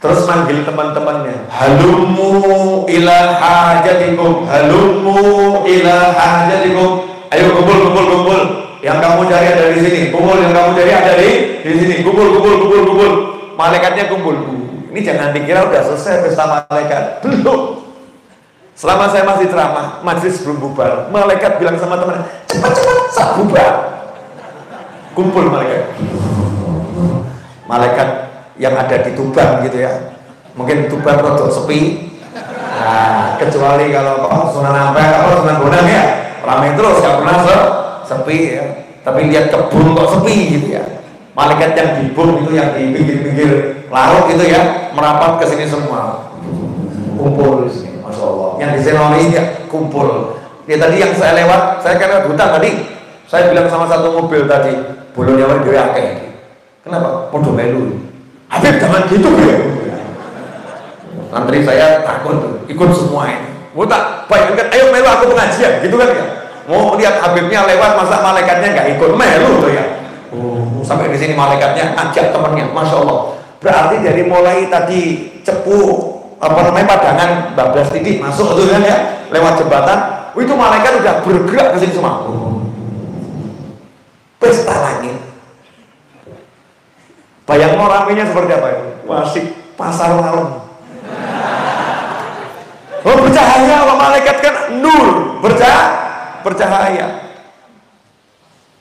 Terus manggil teman-temannya, halummu ila hajatikum, ayo kumpul. Yang kamu cari ada di sini, kumpul. Yang kamu cari ada di sini, kumpul. Malaikatnya kumpul. Ini jangan dikira udah selesai pesta malaikat, belum. Selama saya masih ceramah, majlis belum bubar, malaikat bilang sama teman, cepat saat bubar. Kumpul malaikat yang ada di Tuban gitu ya. Mungkin Tuban rodok sepi. Nah, kecuali kalau Sunan Ampel atau Sunan Bonang ya, ramai terus, gak pernah sepi ya. Tapi lihat kebun kok sepi gitu ya. Malaikat yang di bun itu, yang di pinggir-pinggir laut itu ya, merapat ke sini semua. Kumpul di sini, Masya Allah. Yang di Senoni ya kumpul. Ya tadi yang saya lewat, saya kan lewat hutan tadi. Saya bilang sama satu mobil tadi, bulunya warna dia akeh. Kenapa? Podo melu. Habib jangan gitu ya. Santri saya takut ikut semua ini. Mau tak bayangkan, ayo melu aku pengajian, gitu kan ya. Mau lihat Habibnya lewat, masa malaikatnya nggak ikut, melu tuh ya. Sampai di sini malaikatnya ajak temannya, Masya Allah. Berarti dari mulai tadi cepu padangan 14 titik masuk itu kan ya, lewat jembatan, itu malaikat udah bergerak ke sini semua. Pesta langit. Bayang ramenya seperti apa itu? Wasik pasar malam. Oh, bercahaya, malaikat kan nur, bercahaya.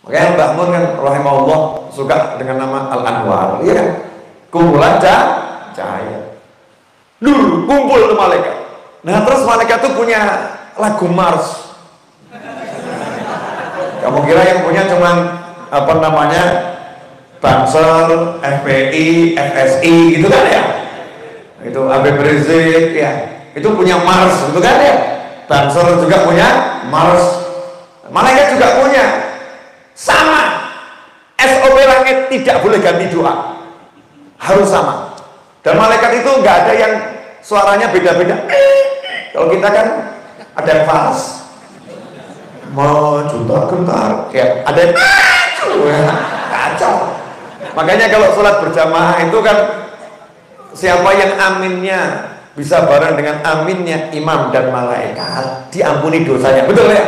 Makanya Mbah Mun kan rahimahullah suka dengan nama Al-Anwar, iya kan? Kumpulan cahaya. Nur, kumpul ke malaikat. Nah, terus malaikat itu punya lagu Mars. Kamu kira yang punya cuman apa namanya? Bansel, FPI, FSI gitu kan ya? Itu Habib Rizik ya. Itu punya Mars, gitu kan ya? Bansel juga punya Mars. Malaikat juga punya. Sama. SOP langit tidak boleh ganti doa. Harus sama. Dan malaikat itu nggak ada yang suaranya beda-beda. Kalau kita kan ada yang fals, maju tak gentar, ya ada yang kacau. Makanya kalau sholat berjamaah itu kan siapa yang aminnya bisa bareng dengan aminnya imam dan malaikat, diampuni dosanya, betul ya?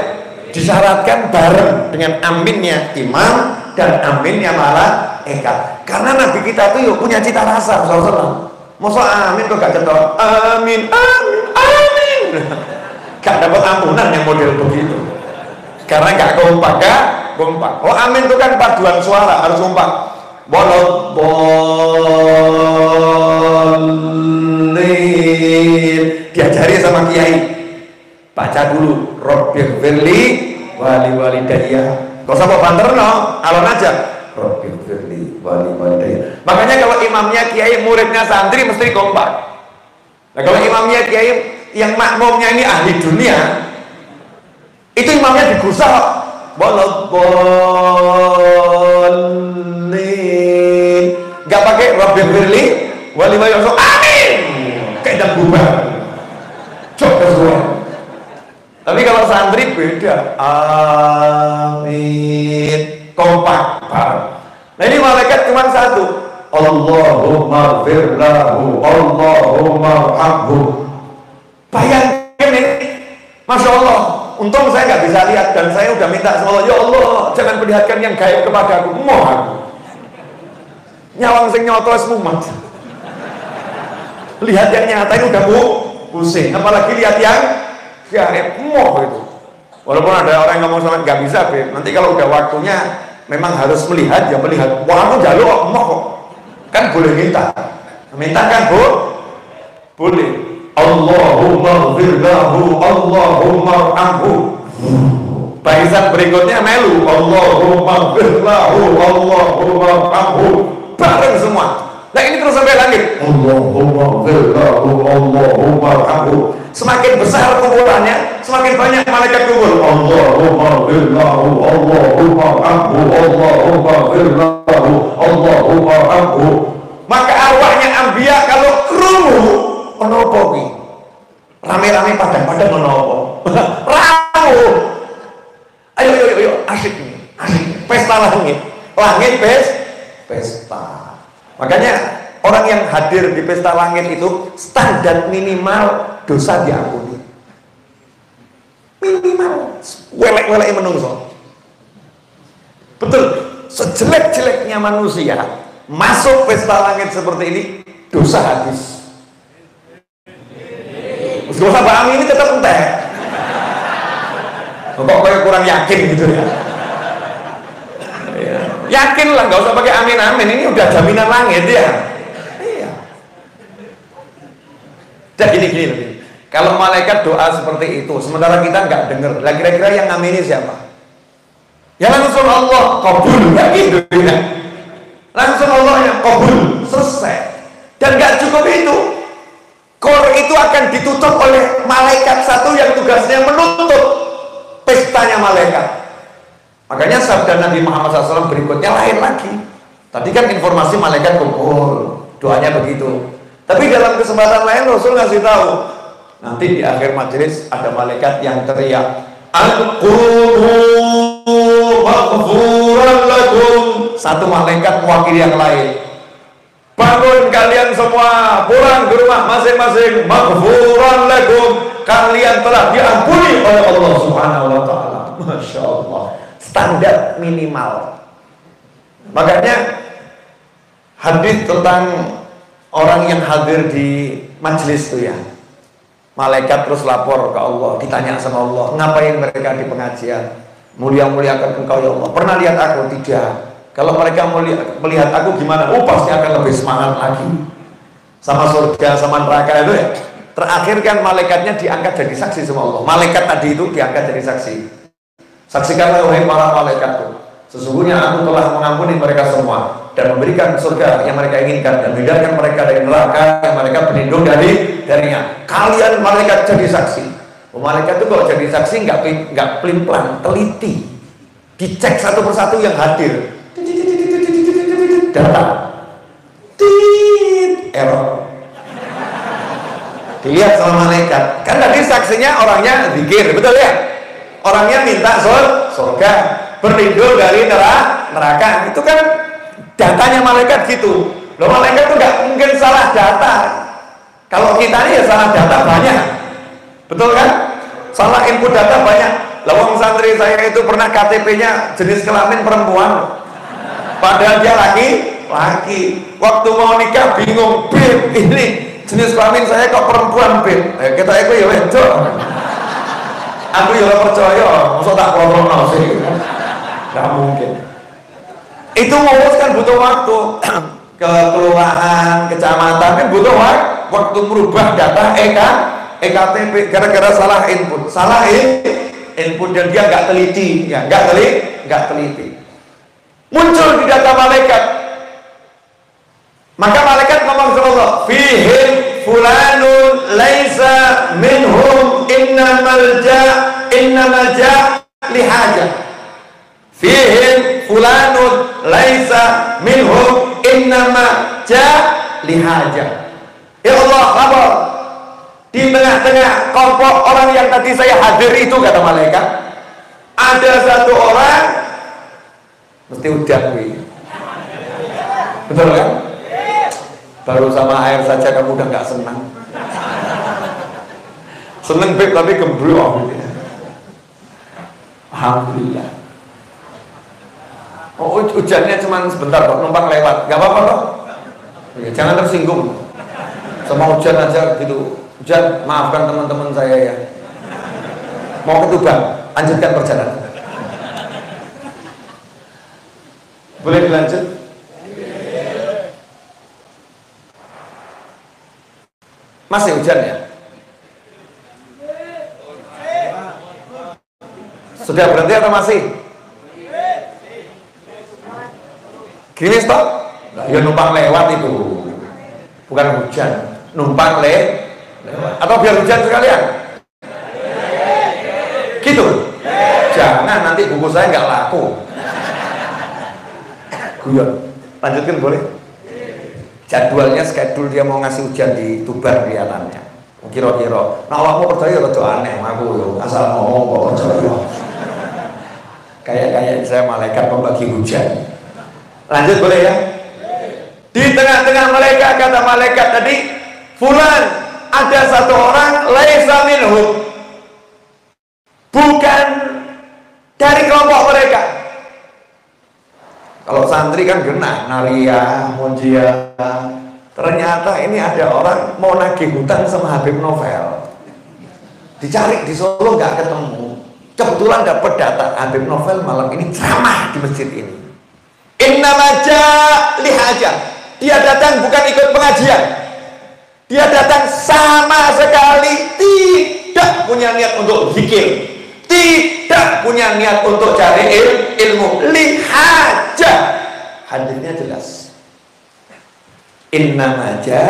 Disyaratkan bareng dengan aminnya imam dan aminnya malaikat. Karena Nabi kita itu yuk punya cita rasa, masa amin kok gak cetok amin amin amin, gak dapat ampunan yang model begitu, karena gak kompak. Oh amin itu kan paduan suara, harus kompak. Diajari sama kiai, baca dulu Rabbil firli wali walidayya, kok sama banterno alon aja Rabbil firli wali walidayya. Makanya kalau imamnya kiai, muridnya santri mesti kompak. Nah kalau imamnya kiai yang makmumnya ini ahli dunia, itu imamnya digusah boleh nggak pakai Rabbil firli wali walidayya, amin kayak dan bubar coba semua. Tapi kalau santri beda, amin kompak. Nah ini malaikat cuma satu, Allahumma firlahu Allahumma hamhu. Bayangkan ini, Masya Allah, untung saya nggak bisa lihat dan saya udah minta sama Allah, ya Allah jangan perlihatkan yang gaib kepada aku, mohon nyawang sing nyoto semumat. Lihat yang nyata ini udah pusing, apalagi lihat yang gaib, moh itu. Walaupun ada orang yang ngomong sama nggak bisa, Beb. Nanti kalau udah waktunya memang harus melihat, ya melihat. Wah aku jaluk moh kok, kan boleh minta kan Bu, boleh. Allahumma firlahu Allahumma amhu. Barisan berikutnya melu, Allahumma firlahu Allahumma amhu, bareng semua. Nah ini terus sampai langit, Allahumma firlahu Allahumma amhu. Semakin besar kumpulannya, semakin banyak malaikat kumpul. Allahumma firlahu Allahumma amhu Allahumma firlahu Allahumma amhu. Maka arwahnya anbiya kalau krungu menopo ki, rame-rame padang-padang menopo ramu. Ayo asik nih, asik pesta langit pesta. Makanya orang yang hadir di pesta langit itu standar minimal dosa diampuni, minimal welek-welek menungso. Betul, sejelek-jeleknya manusia masuk pesta langit seperti ini dosa habis. Gak usah Pak Amin ini tetap enteh. Kok kayak kurang yakin gitu ya. Yakin lah, gak usah pakai amin-amin, ini udah jaminan langit ya. Iya. Dan gini. Kalau malaikat doa seperti itu, sementara kita nggak dengar, lah kira-kira yang amini siapa? Ya langsung Allah kabul, ya gitu ya. Langsung Allah yang kabul, selesai. Dan nggak cukup itu, kor itu akan ditutup oleh malaikat satu yang tugasnya menutup pestanya malaikat. Makanya sabda Nabi Muhammad SAW berikutnya lain lagi. Tadi kan informasi malaikat kumpul, doanya begitu. Tapi dalam kesempatan lain Rasul ngasih tahu, nanti di akhir majelis ada malaikat yang teriak, Al-Qumu maghfuran lakum. Satu malaikat mewakili yang lain, bangun kalian semua, pulang ke rumah masing-masing, maghfuran lakum, kalian telah diampuni oleh Allah Subhanahu wa ta'ala. Masya Allah, standar minimal. Makanya hadis tentang orang yang hadir di majelis itu ya, malaikat terus lapor ke Allah, ditanya sama Allah, ngapain mereka di pengajian? Mulia-muliakan engkau ya Allah. Pernah lihat aku? Tidak. Kalau mereka melihat aku gimana? Pasti akan lebih semangat lagi sama surga, sama neraka itu ya. Terakhir kan malaikatnya diangkat jadi saksi sama Allah. Malaikat tadi itu diangkat jadi saksi. Saksikanlah wahai para malaikatku, sesungguhnya aku telah mengampuni mereka semua dan memberikan surga yang mereka inginkan dan menghindarkan mereka dari neraka yang mereka berlindung darinya. Kalian malaikat jadi saksi. Malaikat itu kalau jadi saksi nggak pelin-pelan, teliti, dicek satu persatu yang hadir. Data, error. Dilihat sama malaikat. Kan tadi saksinya orangnya zikir, betul ya? Orangnya minta surga, berlindung dari neraka. Itu kan datanya malaikat gitu. Loh, malaikat tuh nggak mungkin salah data. Kalau kita ini ya salah data banyak, betul kan? Salah input data banyak. Lawang santri saya itu pernah KTP-nya jenis kelamin perempuan, padahal dia laki. Waktu mau nikah bingung, Beb, ini jenis kelamin saya kok perempuan, Beb. Kita itu ya wedok. Aku ya ora percaya, masa tak kontrolno sih. Enggak mungkin. Itu ngurus kan butuh waktu. Ke kelurahan, kecamatan kan butuh waktu merubah data EKTP gara-gara salah input. Input dan dia nggak teliti, ya nggak teliti. Muncul di data malaikat. Maka malaikat ngomong sama Allah, fihim fulanun laisa minhum innamal ja lihaja. Fihim fulanun laisa minhum innama ja lihaja. Ya Allah, apa? Di tengah-tengah kelompok orang yang tadi saya hadir itu, kata malaikat, ada satu orang mesti udah nih. Betul kan? Baru sama air saja kamu udah nggak senang. Seneng Beb tapi gembrong gitu. Alhamdulillah. Oh, hujannya cuma sebentar kok, numpang lewat, nggak apa-apa kok. Ya, jangan tersinggung sama hujan aja gitu. Hujan, maafkan teman-teman saya ya. Mau ke Tuban, lanjutkan perjalanan. Boleh dilanjut? Masih hujan ya? Sudah berhenti atau masih? Gini stop? Ya numpang lewat itu. Bukan hujan, numpang lewat. Atau biar hujan sekalian? Gitu? Jangan, nanti buku saya nggak laku. Guyon. Lanjutkan boleh? Jadwalnya, schedule dia mau ngasih ujian di Tuban kelihatannya. Kira-kira. Nah, awakmu percaya rada aneh, aku asal ngomong kok percaya. Kayak saya malaikat pembagi hujan. Lanjut boleh ya? Di tengah-tengah mereka, kata malaikat tadi, fulan, ada satu orang laisa minhum, bukan dari kelompok mereka. Kalau santri kan genah, Naria, Monjia. Ternyata ini ada orang mau nagih hutang sama Habib Novel. Dicari di Solo nggak ketemu. Kebetulan dapat data Habib Novel malam ini ceramah di masjid ini. Innamaja lihaja. Dia datang bukan ikut pengajian. Dia datang sama sekali tidak punya niat untuk zikir. Tidak punya niat untuk cari ilmu. Lihaja. Hadisnya jelas. Innamaja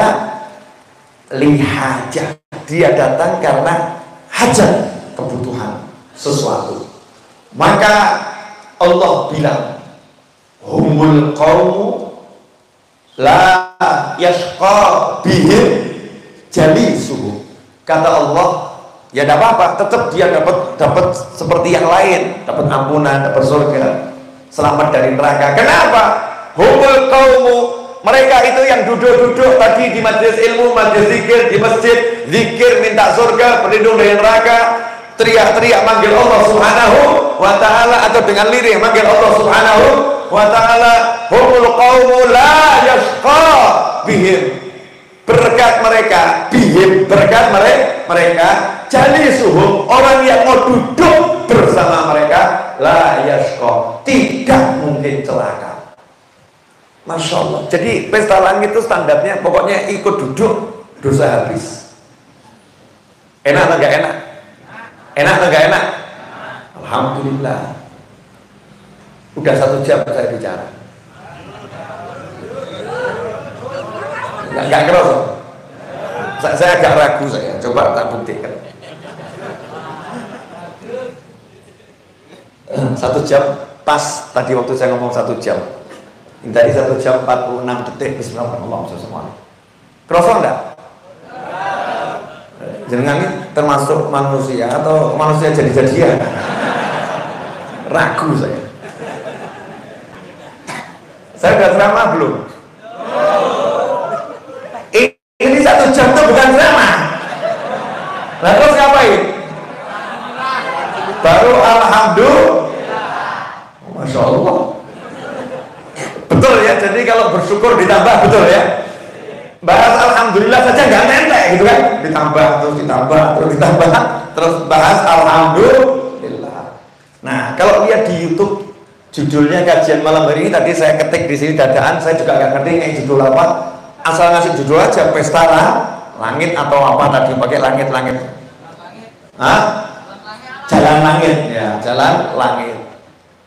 lihaja. Dia datang karena hajat, kebutuhan sesuatu. Maka Allah bilang, humul qawmu la yashqa bihim jalisuhu. Kata Allah, ya tidak apa-apa, tetap dia dapat seperti yang lain, dapat ampunan, dapat surga, selamat dari neraka. Kenapa? Humul qawmu, mereka itu yang duduk-duduk tadi di majelis ilmu, majelis zikir, di masjid, zikir minta surga, berlindung dari neraka, teriak-teriak manggil Allah Subhanahu wa ta'ala, atau dengan lirih manggil Allah Subhanahu wa ta'ala. Humul qawmu la yashqa bihim, berkat mereka, bihim berkat mereka, jalisuhum, orang yang mau duduk bersama mereka, la yashqa, tidak mungkin celaka. Masya Allah. Jadi pesta langit itu standarnya pokoknya ikut duduk, dosa habis. Enak atau gak enak? Enak atau gak enak? Alhamdulillah. Udah 1 jam saya bicara. Gak kerasa. Saya agak ragu saya. Coba tak buktikan. 1 jam pas tadi waktu saya ngomong 1 jam. Tadi 1 jam 46 detik. Bismillahirrahmanirrahim semuanya. Kerasa enggak? Jenengan ini termasuk manusia atau manusia jadi-jadian? Ragu saya. Saya udah ceramah belum? Ini 1 jam itu bukan ceramah. Nah terus ngapain? Baru alhamdulillah. Masya Allah. Betul ya, jadi kalau bersyukur ditambah, betul ya. Bahas alhamdulillah saja nggak nentek gitu kan, ditambah terus bahas alhamdulillah. Nah kalau lihat di YouTube judulnya kajian malam hari ini, tadi saya ketik di sini dadaan, saya juga nggak ngerti ini judul apa, asal ngasih judul aja, pesta langit atau apa tadi, pakai langit. Jalan langit ya, jalan langit.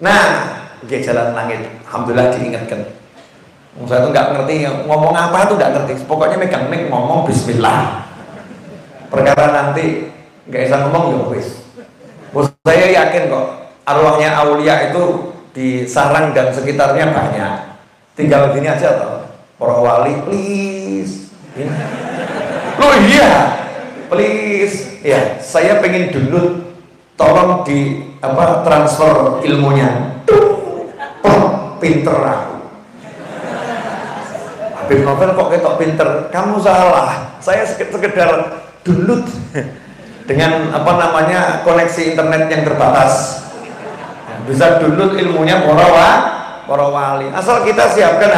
Nah oke, jalan langit, alhamdulillah diingatkan. Saya tuh nggak ngerti ngomong apa tuh, nggak ngerti. Pokoknya megang mic ngomong Bismillah. Perkara nanti nggak bisa ngomong ya wis. Saya yakin kok arwahnya aulia itu di Sarang dan sekitarnya banyak. Tinggal gini aja toh. Para wali, please. Loh iya, please. Ya, saya pengen download. Tolong di transfer ilmunya. Pinter aku. Habib Novel kok ketok pinter, kamu salah. Saya sekedar download dengan koneksi internet yang terbatas. Bisa download ilmunya para wali. Asal kita siapkan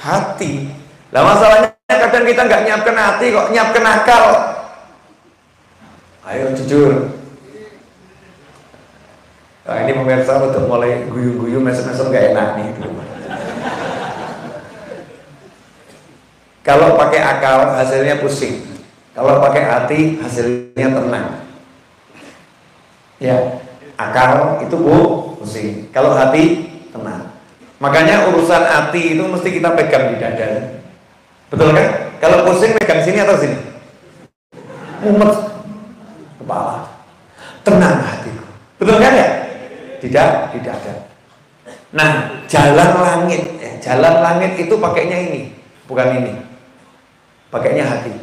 hati. Lah masalahnya kadang kita nggak nyiapkan hati, kok nyiapkan akal. Ayo jujur. Nah, ini pemirsa udah mulai guyu-guyu, mesem-mesem gak enak nih. Kalau pakai akal hasilnya pusing. Kalau pakai hati hasilnya tenang. Ya, akal itu pusing. Kalau hati tenang. Makanya urusan hati itu mesti kita pegang di dada. Betul kan? Kalau pusing pegang sini atau sini? Mumet kepala. Tenang hatiku. Betul kan ya? Tidak ada. Nah, jalan langit. Jalan langit itu pakainya ini, bukan ini. Pakainya hati,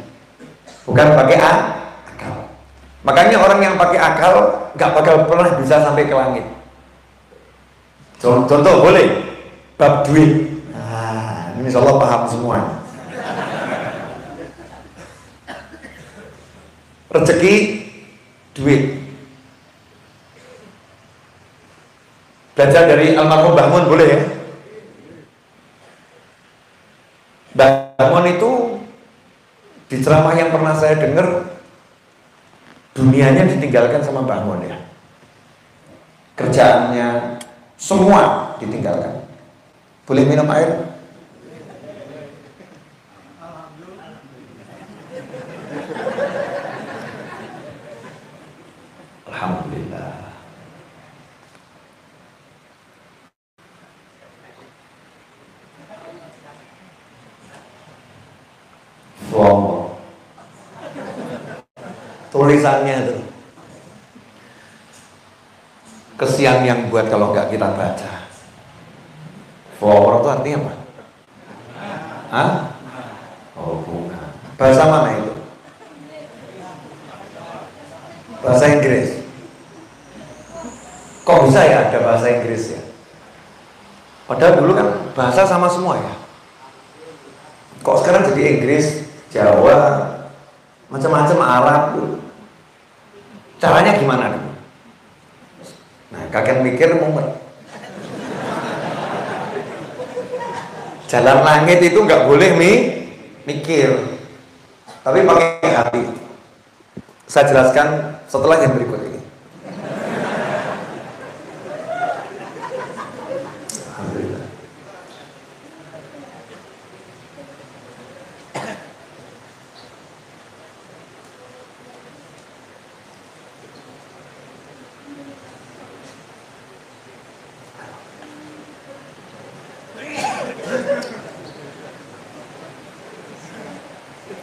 bukan pakai akal. Makanya orang yang pakai akal nggak bakal pernah bisa sampai ke langit. Contoh boleh, bab duit. Nah, ini insya Allah paham semua. Rezeki, duit. Belajar dari almarhum Mbah Mun boleh ya? Mbah Mun itu di ceramah yang pernah saya dengar, dunianya ditinggalkan sama Mbah Mun ya. Kerjaannya semua ditinggalkan. Boleh minum air? Alhamdulillah. Wow. Tulisannya itu kesian yang buat kalau nggak kita baca. Flower itu artinya apa? Hah? Oh bunga. Bahasa mana itu? Bahasa Inggris. Kok bisa ya ada bahasa Inggris ya? Padahal dulu kan bahasa sama semua ya. Kok sekarang jadi Inggris, Jawa, macam-macam Arab. Caranya gimana? Nah, kakek mikir mumet. Jalan langit itu nggak boleh mikir, tapi pakai hati. Saya jelaskan setelah yang berikut ini. Alhamdulillah.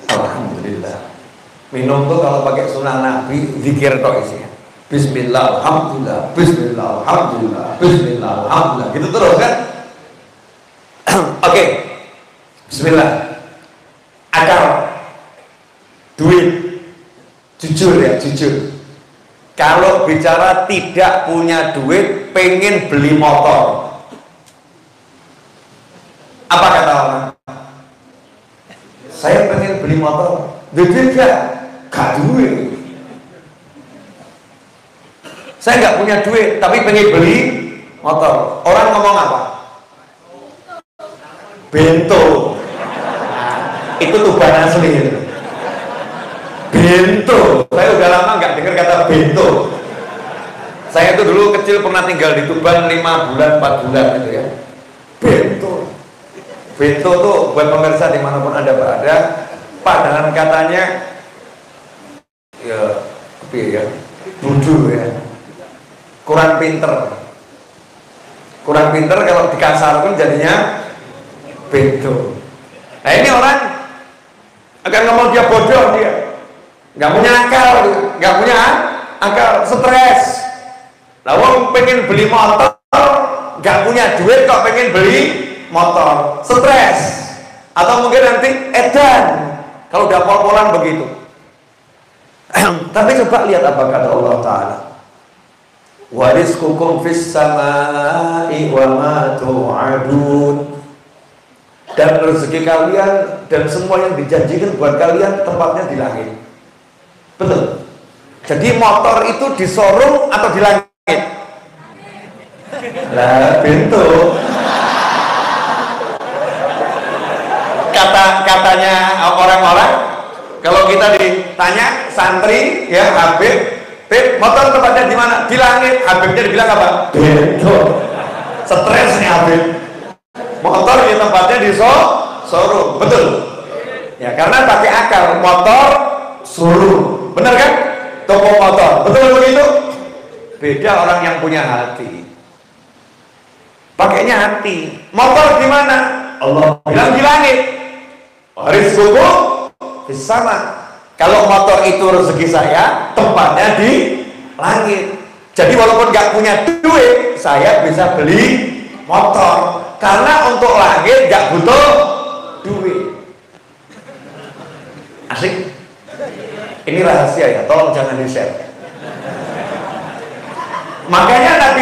Alhamdulillah. Minum tuh kalau pakai sunnah Nabi, zikir tok isinya. Bismillah, alhamdulillah, bismillah, alhamdulillah, bismillah, alhamdulillah. Gitu terus kan? Oke. Bismillah. Akal, duit, Jujur ya, jujur. Kalau bicara tidak punya duit, pengen beli motor, apa kata orang? Saya pengen beli motor. Duit gak duit. Saya nggak punya duit, tapi pengen beli motor. Orang ngomong apa? Bento. Itu tuban asli. Bento. Saya udah lama nggak dengar kata bento. Saya itu dulu kecil pernah tinggal di Tuban 5 bulan, 4 bulan gitu ya. Bento. Bento tuh buat pemirsa dimanapun Anda berada, padanan katanya ya, ya, bodoh ya. Kurang pinter kalau dikasarkan jadinya bento. Nah ini orang akan ngomong dia bodoh, dia nggak punya akal, stres. Lalu pengen beli motor, nggak punya duit kok pengen beli motor, stres. Atau mungkin nanti edan kalau udah pol-polan begitu. Tapi coba lihat apa kata Allah Ta'ala, wa rizqukum fis samai wa ma tu'adun. Dan rezeki kalian dan semua yang dijanjikan buat kalian tempatnya di langit. Betul. Jadi motor itu di showroom atau di langit? Lah, bentuk. Katanya orang-orang, kalau kita ditanya santri ya Habib, motor tempatnya di mana? Di langit. Habibnya dibilang apa? Bentuk. Stres nih Habib. Motor di tempatnya di showroom, betul? Ya karena pakai akal, motor showroom, benar kan? Toko motor, betul begitu? Beda orang yang punya hati, pakainya hati. Motor di mana? Allah bilang di langit. Rizqukum fis sama. Kalau motor itu rezeki saya, tempatnya di langit. Jadi walaupun nggak punya duit, saya bisa beli motor. Karena untuk langit gak butuh duit. Asik. Ini rahasia ya, tolong jangan di-share. Makanya Nabi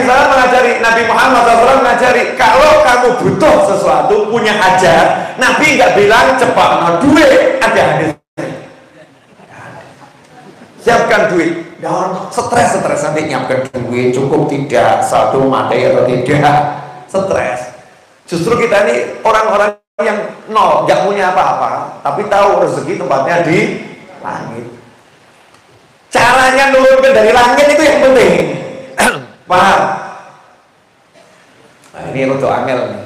Muhammad SAW mengajari, kalau kamu butuh sesuatu, punya hajat, Nabi nggak bilang cepat no duit, ada hadis. Siapkan duit. Jangan stres nanti nyiapkan duit cukup tidak, satu mati atau tidak, stres. Justru kita ini orang-orang yang nol, nggak punya apa-apa, tapi tahu rezeki tempatnya di langit. Caranya nurunkan dari langit itu yang penting. Paham? Nah, ini untuk angel nih.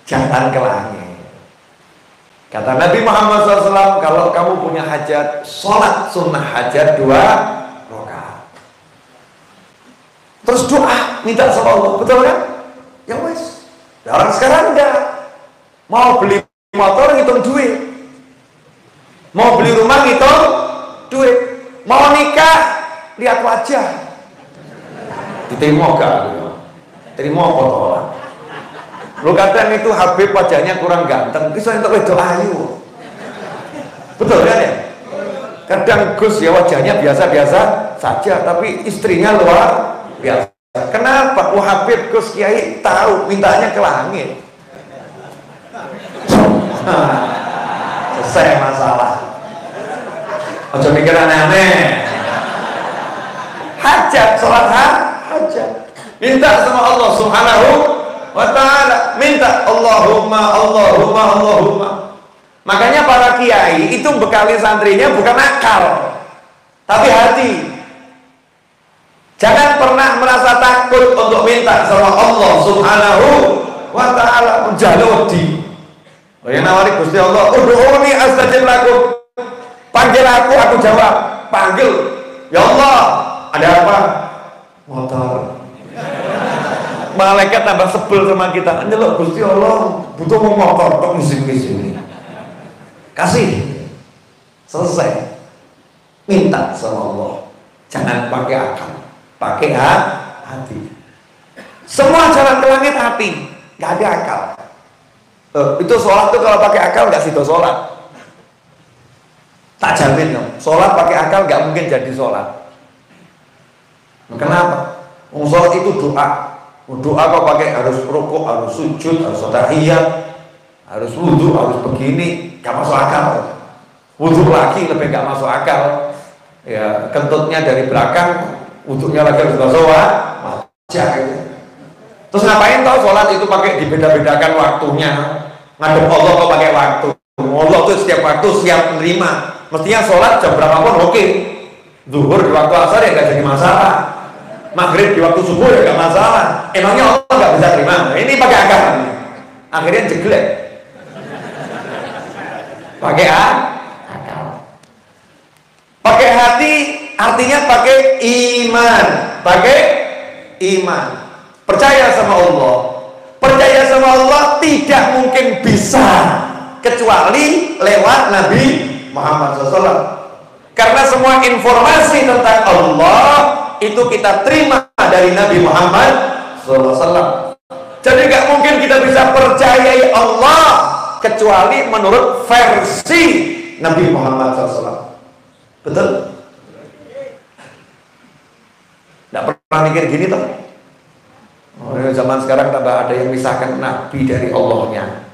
Jangan ke langit. Kata Nabi Muhammad SAW, kalau kamu punya hajat, sholat sunnah hajat 2 rakaat. Terus doa, minta sama Allah, betul kan? Ya wes. Orang sekarang enggak mau beli motor ngitung duit, mau beli rumah ngitung duit, mau nikah lihat wajah, diterima gak? Terima apa tolak? Lu kadang itu Habib wajahnya kurang ganteng, bisa untuk wedok ayu, betul kan ya? Kadang Gus ya wajahnya biasa-biasa saja, tapi istrinya luar biasa. Kenapa? Habib Gus Kiai tahu mintanya ke langit. Selesai masalah. Ojo mikir aneh-aneh. Hajat, sholat hajat. Minta sama Allah Subhanahu wa ta'ala. Minta Allahumma. Makanya para kiai itu bekali santrinya bukan akal, tapi hati. Jangan pernah merasa takut untuk minta sama Allah Subhanahu wa ta'ala. Menjaludi. Yang nawari Gusti Allah, ud'uni astajib lakum. Panggil aku jawab. Panggil, ya Allah, ada apa? Motor. Malaikat tambah sebel sama kita. Anjir Gusti Allah, butuh motor tok ngisi-ngisi. Kasih. Selesai. Minta sama Allah. Jangan pakai akal, pakai hati. Semua jalan ke langit hati, nggak ada akal. Itu sholat tuh kalau pakai akal nggak situ sholat. Tak jamin dong. Sholat pakai akal nggak mungkin jadi sholat. Kenapa? Sholat itu doa. Doa kok pakai harus rukuk, harus sujud, harus tahiyat, harus wudhu, harus begini, nggak masuk akal. Wudhu lagi lebih nggak masuk akal. Ya kentutnya dari belakang, wudhunya lagi harus sholat, wajah gitu. Terus ngapain tau sholat itu pakai dibeda-bedakan waktunya? Ngadep Allah kok pakai waktu? Allah tuh setiap waktu siap menerima. Mestinya sholat jam berapapun oke. Zuhur di waktu asar ya nggak jadi masalah. Maghrib di waktu subuh ya nggak masalah. Emangnya Allah nggak bisa terima? Nah, ini pakai akal. Akhirnya jeglek. Pakai akal. Pakai hati artinya pakai iman. Pakai iman. Percaya sama Allah. Percaya sama Allah tidak mungkin bisa kecuali lewat Nabi Muhammad SAW. Karena semua informasi tentang Allah itu kita terima dari Nabi Muhammad SAW. Jadi gak mungkin kita bisa percayai Allah kecuali menurut versi Nabi Muhammad SAW. Betul? Gak pernah mikir gini toh? Zaman sekarang tambah ada yang misahkan Nabi dari Allahnya.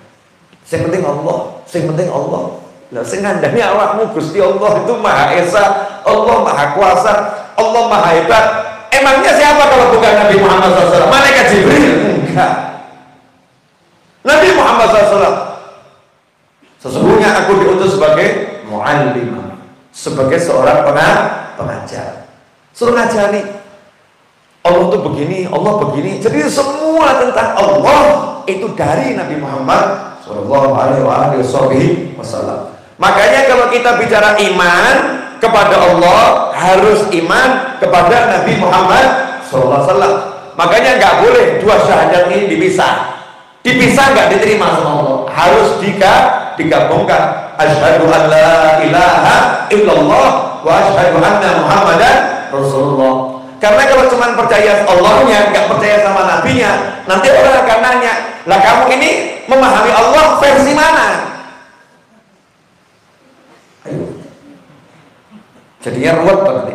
Yang penting Allah, yang penting Allah. Lah sing ngandani awakmu Gusti Allah itu Maha Esa, Allah Maha Kuasa, Allah Maha Hebat. Emangnya siapa kalau bukan Nabi Muhammad SAW? Malaikat Jibril? Enggak. Nabi Muhammad SAW. Sesungguhnya aku diutus sebagai muallim, sebagai seorang pengajar. Suruh ngajari. Allah itu begini, Allah begini. Jadi semua tentang Allah itu dari Nabi Muhammad Sallallahu Alaihi Wasallam. Makanya kalau kita bicara iman kepada Allah harus iman kepada Nabi Muhammad Sallallahu Alaihi Wasallam. Makanya nggak boleh dua syahadat ini dipisah. Dipisah nggak diterima sama Allah. Harus digabungkan. Asyhadu an la ilaha illallah wa asyhadu anna Muhammadan Rasulullah. Karena kalau cuma percaya Allahnya, nggak percaya sama nabinya, nanti orang akan nanya, lah kamu ini memahami Allah versi mana? Ayo. Jadinya ruwet nanti.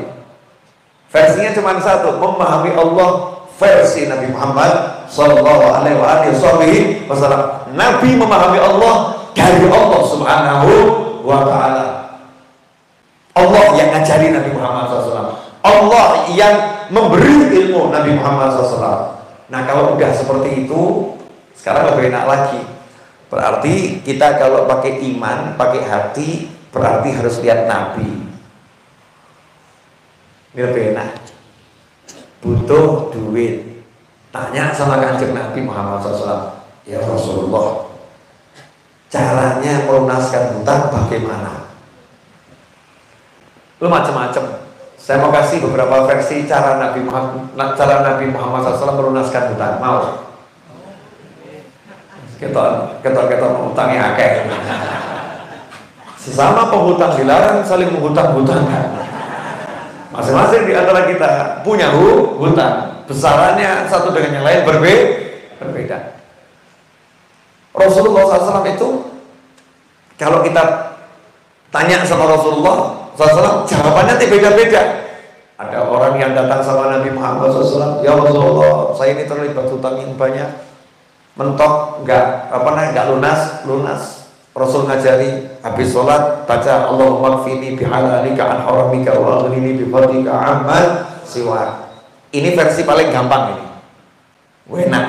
Versinya cuma satu, memahami Allah versi Nabi Muhammad Sallallahu Alaihi Wasallam. Nabi memahami Allah dari Allah Subhanahu Wa Taala. Allah yang ngajari Nabi Muhammad SAW. Allah yang memberi ilmu Nabi Muhammad SAW. Nah kalau udah seperti itu, sekarang lebih enak lagi. Berarti kita kalau pakai iman, pakai hati, berarti harus lihat Nabi. Ini lebih enak. Butuh duit, tanya sama Kanjeng Nabi Muhammad SAW. Ya Rasulullah, caranya melunaskan hutang bagaimana? Lu macam-macam. Saya mau kasih beberapa versi cara Nabi Muhammad SAW melunaskan hutang. Mau? Kita utangnya akeh. Sesama penghutang dilarang saling menghutang-hutangkan. Masing-masing di antara kita punya hutang. Besarannya satu dengan yang lain berbeda. Rasulullah SAW itu kalau kita tanya sama Rasulullah SAW, jawabannya beda-beda. Ada orang yang datang sama Nabi Muhammad SAW, ya Rasulullah, saya ini terlibat hutang yang banyak, mentok nggak lunas. Rasul ngajari habis sholat baca Allahumma kfini bihalalika an haramika wa aghnini bifadlika amman siwa. Ini versi paling gampang ini. Enak.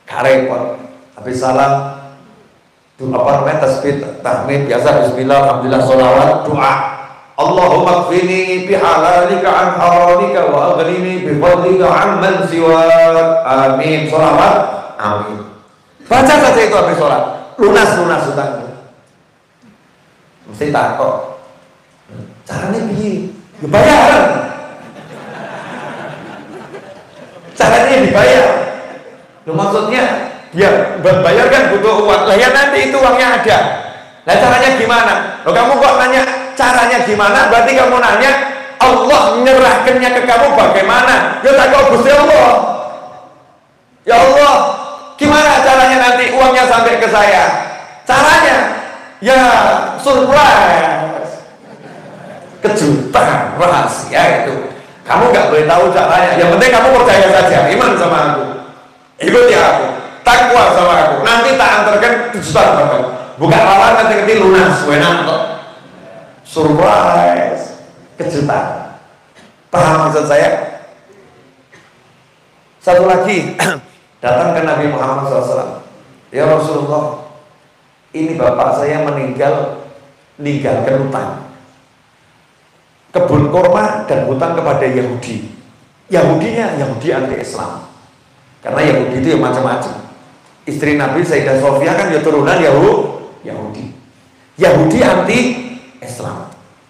Karepot. Habis salam tasbih tahmid biasa bismillah alhamdulillah sholawat doa Allahumma kfini bihalalika an haramika wa aghnini bifadlika amman siwak. Amin. Sholawat amin. Baca saja itu habis sholat. Lunas hutangnya. Mesti takut. Caranya begini. Dibayar. Caranya dibayar. Maksudnya dia bayar kan butuh uang. Lah ya nanti itu uangnya ada. Lah caranya gimana? Loh kamu kok nanya caranya gimana? Berarti kamu nanya Allah menyerahkannya ke kamu bagaimana? Ya takut Gusti Allah. Ya Allah, gimana caranya nanti uangnya sampai ke saya? Caranya ya surprise. kejutan, rahasia itu. Kamu nggak boleh tahu caranya. Yang penting kamu percaya saja, iman sama aku, ikuti aku, takwa sama aku. Nanti tak antarkan kejutan kamu. Buka lawan nanti lunas, enak kok. Surprise, kejutan. Paham maksud saya? Satu lagi, datang ke Nabi Muhammad SAW. Ya Rasulullah, ini bapak saya meninggalkan hutang, kebun kurma dan hutang kepada Yahudi. Yahudinya Yahudi anti-Islam. Karena Yahudi itu ya macam-macam. Istri Nabi Sayyidah Sofia kan ya turunan Yahudi. Yahudi anti-Islam.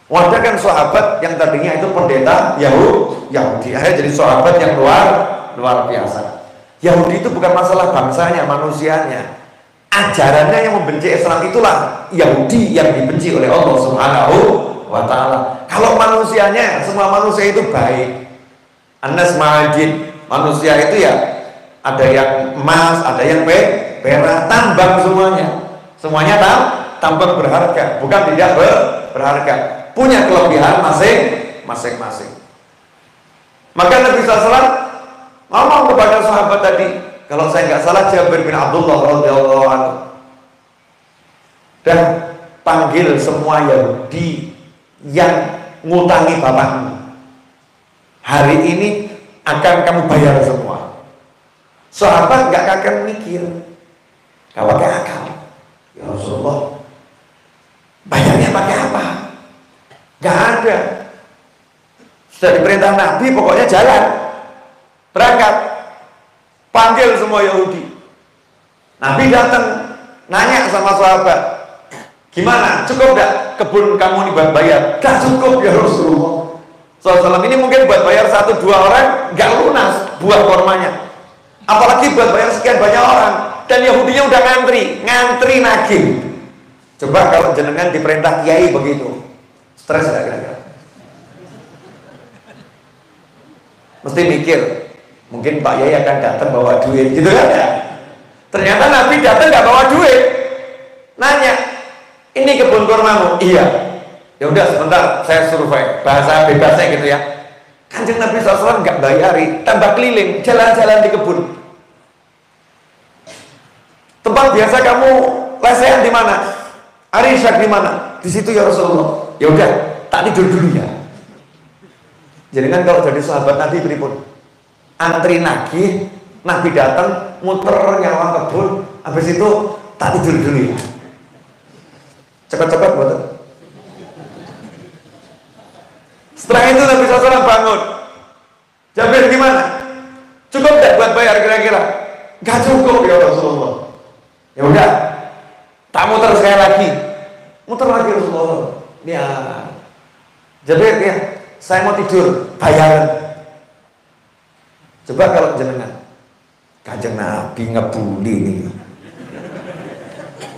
Wadah kan sahabat yang tadinya itu pendeta Yahudi, akhirnya jadi sahabat yang luar biasa. Yahudi itu bukan masalah bangsanya, manusianya. Ajarannya yang membenci Islam itulah Yahudi yang dibenci oleh Allah Subhanahu wa ta'ala. Kalau manusianya, semua manusia itu baik. Anas ma'ajid, manusia itu ya ada yang emas, ada yang perak, tambang semuanya tambang berharga, bukan tidak berharga, punya kelebihan masing-masing. Maka Nabi SAW ngomong kepada sahabat tadi, kalau saya nggak salah Jabir bin Abdullah radhiyallahu anhu, dan panggil semua Yahudi yang ngutangi bapakmu, hari ini akan kamu bayar semua. Sahabat nggak akan mikir, nggak pakai akal. Ya Rasulullah, bayarnya pakai apa? Nggak ada. Sudah diperintah Nabi, pokoknya jalan, berangkat, panggil semua Yahudi. Nabi datang, nanya sama sahabat, gimana? Cukup gak kebun kamu ini buat bayar? Gak cukup ya Rasulullah SAW. Ini mungkin buat bayar 1-2 orang gak lunas buah kormanya, apalagi buat bayar sekian banyak orang. Dan Yahudinya udah ngantri nagih. Coba kalau jenengan diperintah kiai begitu, stres gak kira-kira? Mesti mikir, mungkin Pak Yai akan datang bawa duit, gitu kan ya? Ternyata Nabi datang nggak bawa duit, nanya, ini kebun kurmamu? Iya. Ya udah sebentar, saya survei, bahasa bebasnya gitu ya. Kanjeng Nabi SAW nggak bayari, tambah keliling, jalan-jalan di kebun. Tempat biasa kamu lesehan di mana? Arisak di mana? Di situ ya Rasulullah. Ya udah, tak tidur dulu ya. Jadi kan kalau jadi sahabat Nabi beripun, antri nagih, Nabi datang, muter nyawang kebun, habis itu tak tidur dulu ya. Cepat-cepat betul. Setelah itu Nabi SAW bangun. Jabir gimana? Cukup tidak buat bayar kira-kira? Gak cukup ya Rasulullah. Ya udah, tak muter sekali lagi. Muter lagi Rasulullah. Ya, Jabir ya, saya mau tidur, bayaran. Coba kalau jenengan, Kanjeng Nabi ngebully nih,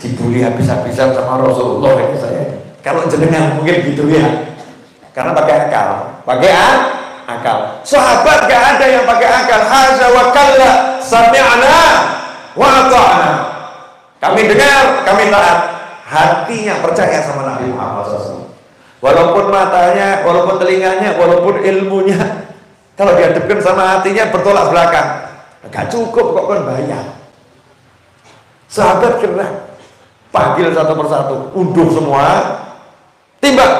dibully habis-habisan sama Rasulullah ini saya. Kalau jenengan mungkin gitu ya, karena pakai akal, akal. Sahabat gak ada yang pakai akal. Haza wa kalla, sami'na wa ata'na. Kami dengar, kami taat. Hatinya percaya sama Nabi Muhammad SAW. Walaupun matanya, walaupun telinganya, walaupun ilmunya, kalau dihadapkan sama hatinya bertolak belakang, gak cukup kok kan bayar. Sahabat kena panggil satu persatu, unduh semua, timbang.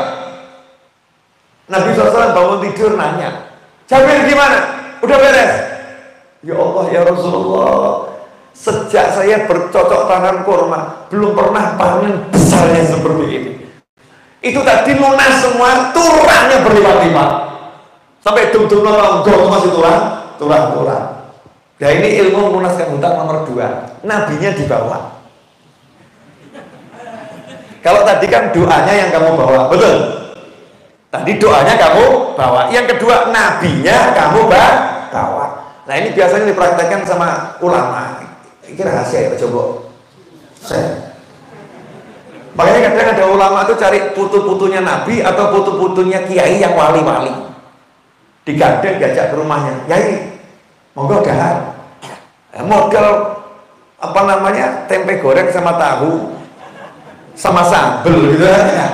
Nabi SAW bangun tidur nanya, Jabir gimana? Udah beres? Ya Allah ya Rasulullah, sejak saya bercocok tanam kurma, belum pernah panen besarnya seperti ini. Itu tadi lunas semua, turahnya berlipat-lipat. Sampai dum-dum nongol masih turah. Nah ini ilmu melunaskan hutang nomor 2. Nabinya dibawa. Kalau tadi kan doanya yang kamu bawa, betul? Tadi doanya kamu bawa. Yang kedua, nabinya kamu bawa. Nah ini biasanya dipraktekkan sama ulama. Ini rahasia ya, coba. Makanya kadang ada ulama itu cari putu-putunya nabi atau putu-putunya kiai yang wali-wali. Digandeng, diajak ke rumahnya, Yai, monggo dahar. Model apa namanya, tempe goreng sama tahu sama sambel gitu ya.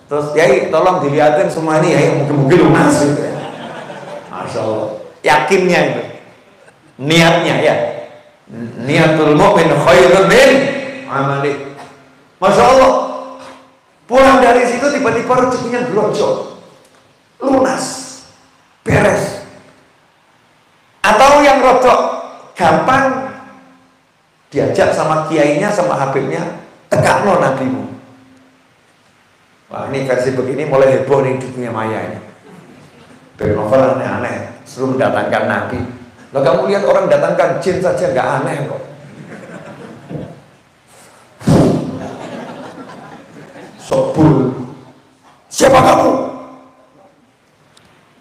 Terus Yai tolong dilihatin semua ini ya, mungkin lunas gitu ya. Masya Allah, yakinnya itu, niatnya ya, niatul mu'min khairun min amali. Masya Allah, pulang dari situ tiba-tiba rezekinya gelonjol, lunas, beres. Atau yang rodok gampang, diajak sama kiainya sama habibnya, tegakno nabimu. Wah, ini versi begini mulai heboh nih dunia maya ini. Novel aneh-aneh, suruh mendatangkan nabi. Loh, kamu lihat orang datangkan jin saja nggak aneh kok. Sobul. Siapa kamu?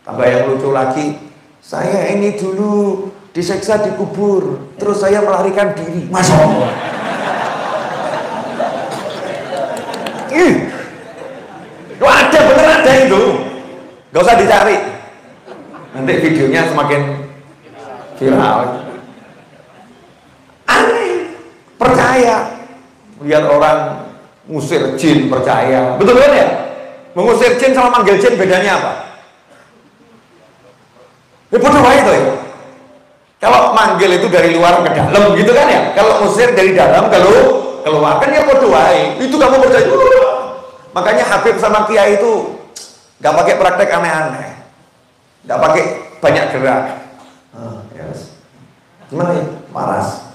Tambah yang lucu lagi, saya ini dulu diseksa di kubur, terus saya melarikan diri. Masya Allah. Ada, bener ada itu. Gak usah dicari. Nanti videonya semakin viral. Aneh. Percaya. Lihat orang ngusir jin, percaya. Betul kan ya? Mengusir jin sama manggil jin bedanya apa? Ya bodoh itu ya. Kalau manggil itu dari luar ke dalam gitu kan ya. Kalau ngusir dari dalam keluar kan ya bodoh itu kamu percaya. Makanya Habib sama Kiai itu gak pakai praktek aneh-aneh, gak pakai banyak gerak. Yes. Gimana ya? Paras.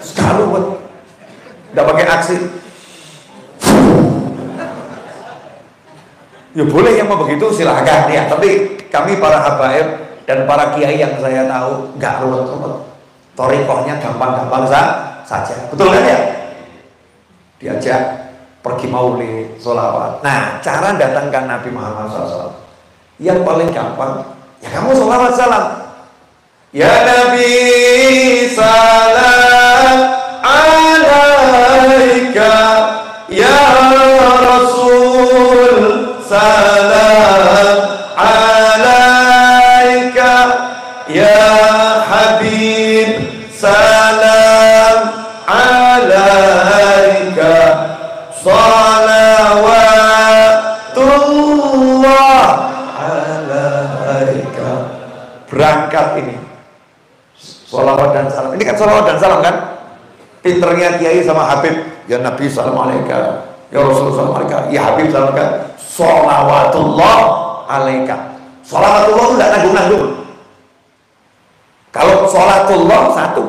Sekali buat, gak pakai aksi. Ya boleh yang mau begitu silahkan ya. Tapi kami para habaib dan para kiai yang saya tahu gak ruwet-ruwet. Thariqahnya gampang-gampang saja. Betul kan ya? Diajak pergi maulid, sholawat. Nah, cara datangkan Nabi Muhammad SAW yang paling gampang, ya kamu sholawat salam. Ya Nabi salam alaika, ya Rasul salam alaika, ya Habib salam alaika. Salawatullah alaika. Berangkat ini sholawat dan salam. Ini kan sholawat dan salam kan? Pinternya Kiai sama Habib. Ya Nabi salam alaika, ya Rasul salam alaika, ya Habib salam alaika. Salawatullah alaika. Salawatullah itu tidak nanggung-nanggung. Kalau salatullah satu,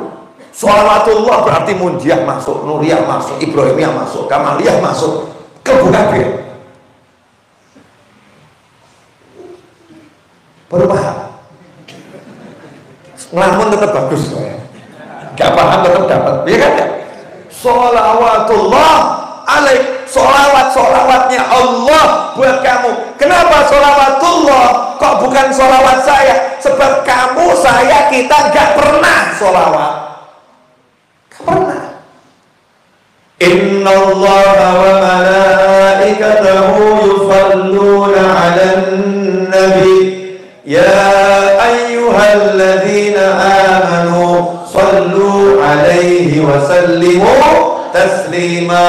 sholawatullah berarti Munjiah masuk, Nuriyah masuk, Ibrahimiyah masuk, Kamaliyah masuk, kebukabir. Baru paham. Ngelamun tetap bagus kok ya. Gak paham tetap dapat. Ya kan ya? Sholawatullah alaik. Sholawatnya Allah buat kamu. Kenapa sholawatullah? Kok bukan sholawat saya? Sebab kamu, saya, kita gak pernah sholawat. Pernah. Inna Allah wa malaikatahu yusalluna 'alan nabi ya ayyuhalladzina amanu sallu 'alaihi wa sallimu taslima.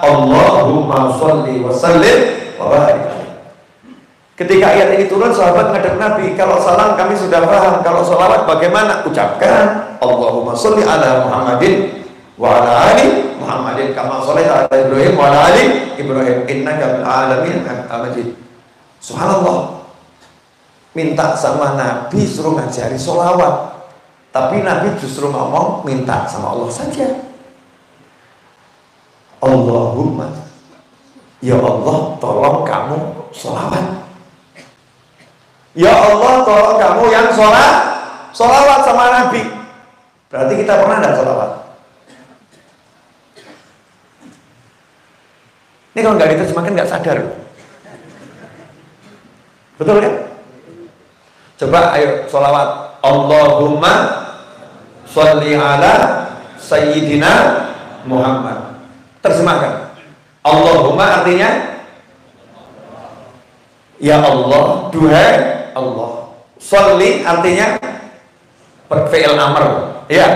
Allahumma shalli wa sallim wa barik. Ketika ayat ini turun, sahabat ngadep Nabi, kalau salam kami sudah paham, kalau sholawat bagaimana? Ucapkan Allahumma sholli ala Muhammadin wa ala ali Muhammadin kama sholaita ala Ibrahim wa ala ali Ibrahim innaka bil alamin hamidum majid. Subhanallah. Minta sama Nabi suruh ngajari sholawat, tapi Nabi justru ngomong minta sama Allah saja. Allahumma, ya Allah tolong kamu sholawat. Ya Allah tolong kamu yang sholawat sama Nabi. Berarti kita pernah ada sholawat. Ini kalau nggak diterjemahkan nggak sadar. Betul kan? Coba ayo sholawat. Allahumma sholli ala Sayyidina Muhammad. Terjemahkan. Allahumma artinya ya Allah, duhai Allah. Sholli artinya fi'il amr. Ya.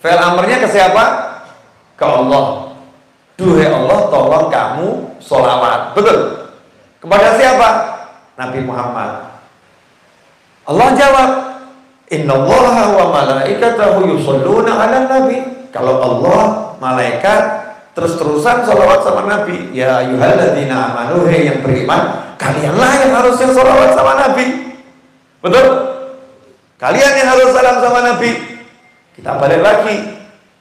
Fi'il amrnya ke siapa? Ke Allah. duhai Allah tolong kamu sholawat. Betul? Kepada siapa? Nabi Muhammad. Allah jawab, innallaha wa malaikatahu yusholluna 'alan nabi. Kalau Allah, malaikat terus-terusan sholawat sama Nabi. Ya ayyuhalladzina amanu, hei yang beriman, kalianlah yang harusnya sholawat sama Nabi. Betul? Kalian yang harus salam sama Nabi. Kita balik lagi,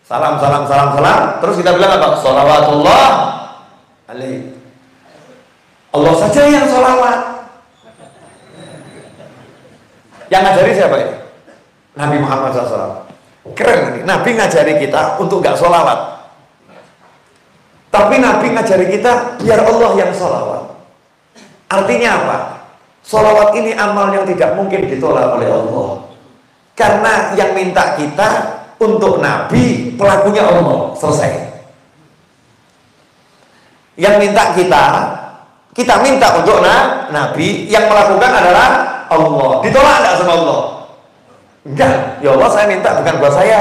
salam. Terus kita bilang apa? Sholawatullah alaihi. Allah saja yang sholawat. Yang ngajari siapa ini? Nabi Muhammad SAW. Keren nih, Nabi ngajari kita untuk gak sholawat. Tapi Nabi ngajari kita biar Allah yang sholawat. Artinya apa? Sholawat ini amal yang tidak mungkin ditolak oleh Allah. Karena yang minta kita untuk Nabi, pelakunya Allah. Selesai. Yang minta kita minta untuk Nabi, yang melakukan adalah Allah. Ditolak enggak sama Allah? Enggak. Ya Allah, saya minta bukan buat saya,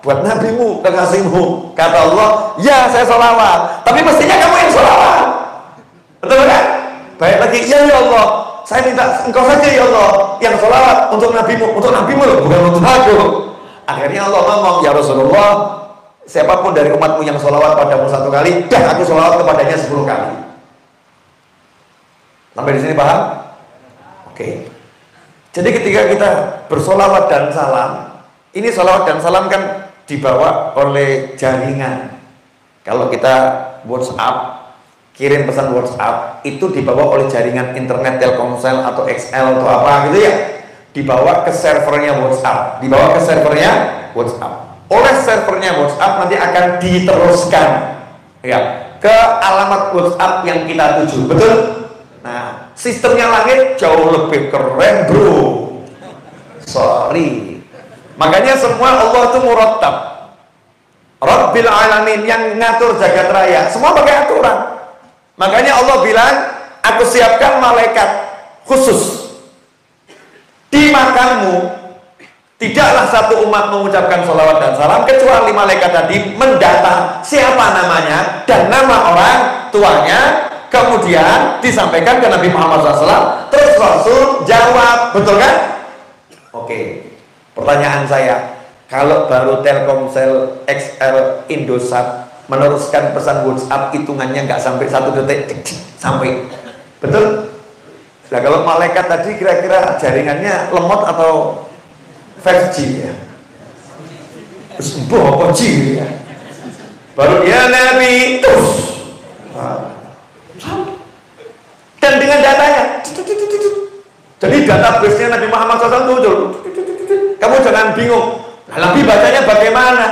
buat Nabimu, kekasihmu. Kata Allah, ya saya sholawat, tapi mestinya kamu yang sholawat. Betul kan? Baik lagi, ya Allah, saya minta engkau saja ya Allah yang sholawat untuk Nabimu loh, bukan untuk aku. Akhirnya Allah ngomong, ya Rasulullah, siapapun dari umatmu yang sholawat padamu 1 kali, dah aku sholawat kepadanya 10 kali. Sampai di sini paham? Oke. Jadi ketika kita bersolawat dan salam, ini sholawat dan salam kan dibawa oleh jaringan. Kalau kita WhatsApp, kirim pesan WhatsApp, itu dibawa oleh jaringan internet Telkomsel atau XL atau apa gitu ya, dibawa ke servernya WhatsApp, oleh servernya WhatsApp nanti akan diteruskan ya ke alamat WhatsApp yang kita tuju. Betul? Nah, sistemnya langit jauh lebih keren bro. Sorry, makanya semua Allah itu murattab, Rabbil alamin, yang ngatur jagat raya, semua pakai aturan. Makanya Allah bilang, aku siapkan malaikat khusus di makammu. Tidaklah satu umat mengucapkan sholawat dan salam kecuali malaikat tadi mendata siapa namanya dan nama orang tuanya, kemudian disampaikan ke Nabi Muhammad SAW. Terus Rasul jawab, betul kan? Oke, pertanyaan saya, kalau baru Telkomsel, XL, Indosat meneruskan pesan WhatsApp, hitungannya nggak sampai 1 detik sampai, betul? Nah, kalau malaikat tadi kira-kira jaringannya lemot atau 5G ya? Sembuh apa G ya? Baru ya Nabi terus, dan dengan datanya, jadi database-nya Nabi Muhammad SAW muncul. Kamu jangan bingung, Nabi bacanya bagaimana?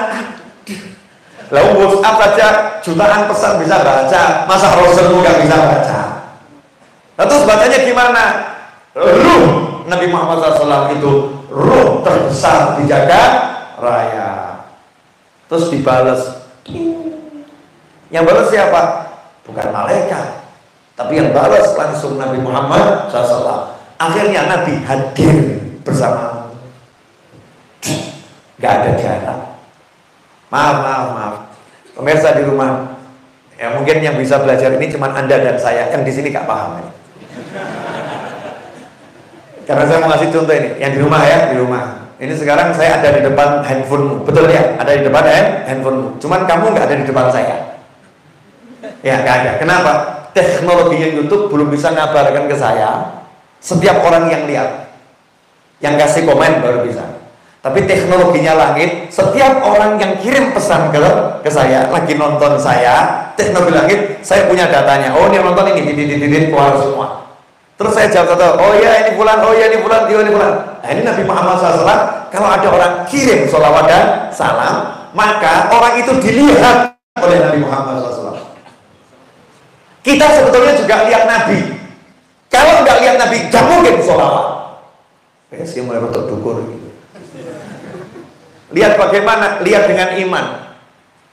Lalu WhatsApp saja jutaan pesan bisa baca, masa Rasulmu nggak bisa baca? Nah, terus bacanya gimana? Ruh Nabi Muhammad SAW itu ruh terbesar di jagat raya. Terus dibalas. Yang balas siapa? Bukan malaikat, tapi yang balas langsung Nabi Muhammad SAW. Akhirnya Nabi hadir bersama. Gak ada jarak. Maaf. Pemirsa di rumah, ya mungkin yang bisa belajar ini cuma Anda dan saya, yang di sini gak paham ini. Karena saya mau ngasih contoh ini, yang di rumah ya, di rumah. Ini sekarang saya ada di depan handphone, betul ya? Ada di depan handphone. Cuman kamu nggak ada di depan saya. Ya nggak ada. Kenapa? Teknologinya YouTube belum bisa ngabarkan ke saya setiap orang yang lihat, yang kasih komen baru bisa. Tapi teknologinya langit, setiap orang yang kirim pesan ke saya, lagi nonton saya, teknologi langit, saya punya datanya. Oh, dia nonton ini, keluar semua. Terus saya jawab satu, oh ya ini bulan, oh ya ini bulan, oh ini bulan. Nah ini Nabi Muhammad SAW, kalau ada orang kirim sholawat dan salam, maka orang itu dilihat oleh Nabi Muhammad SAW. Kita sebetulnya juga lihat Nabi. Kalau nggak lihat Nabi, gak mungkin sholawat. Saya mulai rotok dukur gitu. Lihat bagaimana? Lihat dengan iman.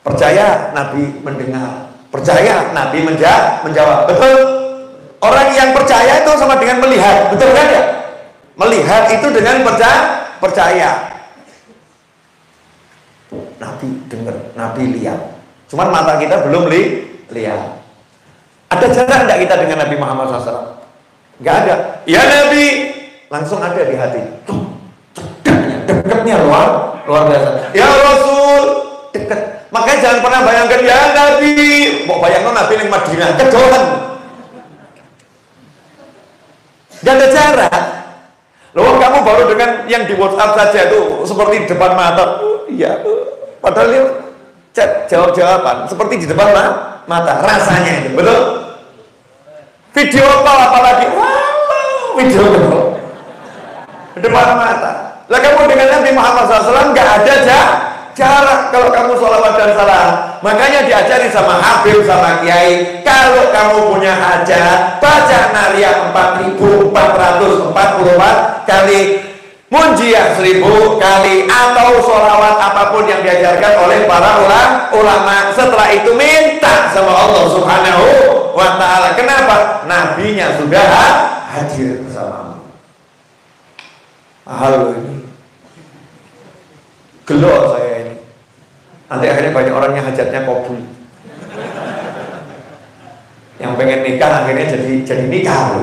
Percaya Nabi mendengar, percaya Nabi menjawab. Betul? Orang yang percaya itu sama dengan melihat, betul kan ya? Melihat itu dengan percaya. Nabi dengar, Nabi lihat. Cuman mata kita belum lihat. Ada jarak enggak kita dengan Nabi Muhammad SAW? Enggak ada. Ya Nabi, langsung ada di hati. Dekatnya luar biasa. Ya Rasul, dekat. Makanya jangan pernah bayangkan ya Nabi. Mau bayangkan Nabi yang Madinah, kedolan. Gak ada jarak. Loh, kamu baru dengan yang di WhatsApp saja itu seperti di depan mata. Iya, padahal dia chat jawab-jawaban seperti di depan mata. Rasanya itu, betul? Video call apalagi? Wow, video call di depan mata. Lah kamu dengan Nabi Muhammad SAW nggak ada jarak kalau kamu sholawat dan salam. Makanya diajari sama Habib sama Kiai, kalau kamu punya hajat, baca Nariyah 4444 kali, Munjiah 1000 kali, atau sholawat apapun yang diajarkan oleh para ulama. Setelah itu minta sama Allah Subhanahu wa ta'ala. Kenapa? Nabinya sudah hadir bersamamu. Halo ini gelo saya ini. Nanti akhirnya banyak orang yang hajatnya kabul. Yang pengen nikah akhirnya jadi nikah.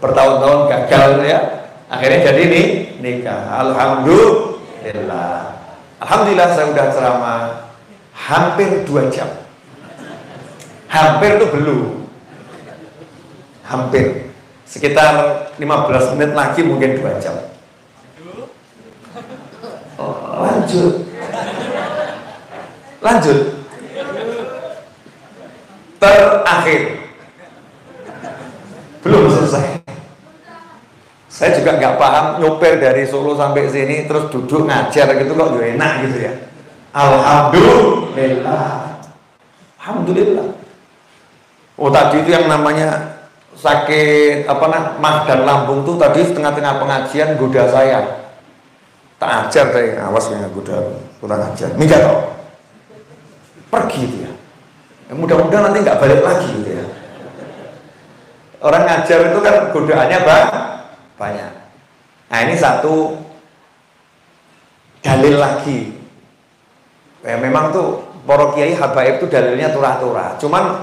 Bertahun-tahun gagal ya. Akhirnya jadi nikah. Alhamdulillah. Alhamdulillah saya udah ceramah hampir 2 jam. Hampir tuh belum. Hampir. Sekitar 15 menit lagi mungkin 2 jam. Lanjut terakhir belum selesai. Saya juga nggak paham nyopir dari Solo sampai sini terus duduk ngajar gitu kok enak gitu ya. Alhamdulillah. Oh tadi itu yang namanya sakit mah dan lambung tuh tadi tengah-tengah pengajian goda saya. Tak ajar deh, awas ya kurang ajar. Enggak tau. Pergi dia. Mudah-mudahan nanti nggak balik lagi gitu ya. Orang ngajar itu kan godaannya banyak. Nah ini satu dalil lagi. Ya memang tuh para kiai habaib itu dalilnya turah-turah. Cuman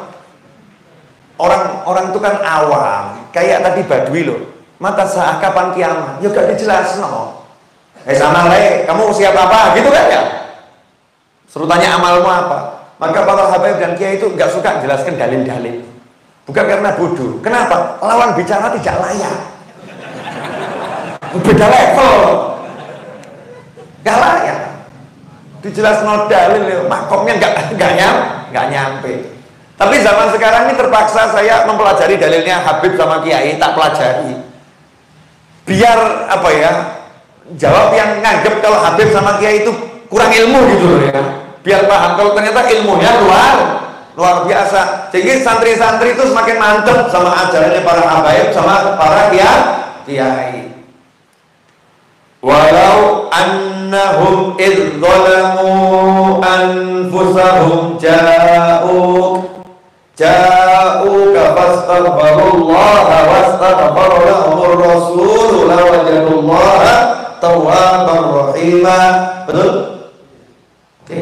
orang itu kan awam. Kayak tadi Badui loh. Mata saat kapan kiamat? Ya gak dijelasin no. Sama kamu siap apa? Gitu kan ya? Suruh tanya amalmu apa? Maka para habaib dan kiai itu nggak suka jelaskan dalil-dalil. Bukan karena bodoh. Kenapa? Lawan bicara tidak layak. Beda level. Gak layak. Dijelaskan dalil, makomnya nggak nyampe. Tapi zaman sekarang ini terpaksa saya mempelajari dalilnya Habib sama kiai, tak pelajari. Biar apa ya? Jawab yang nganggep kalau Habib sama Kiai itu kurang ilmu gitu loh ya. Biar paham kalau ternyata ilmunya luar biasa. Jadi santri-santri itu semakin mantep sama ajarannya para Habib sama para Kiai. Walau annahum idh zalamu anfusahum ja'uka fastaghfirullaha wastaghfara lahumur rasul lawajadullaha tawwabar rahimah. Betul? Oke.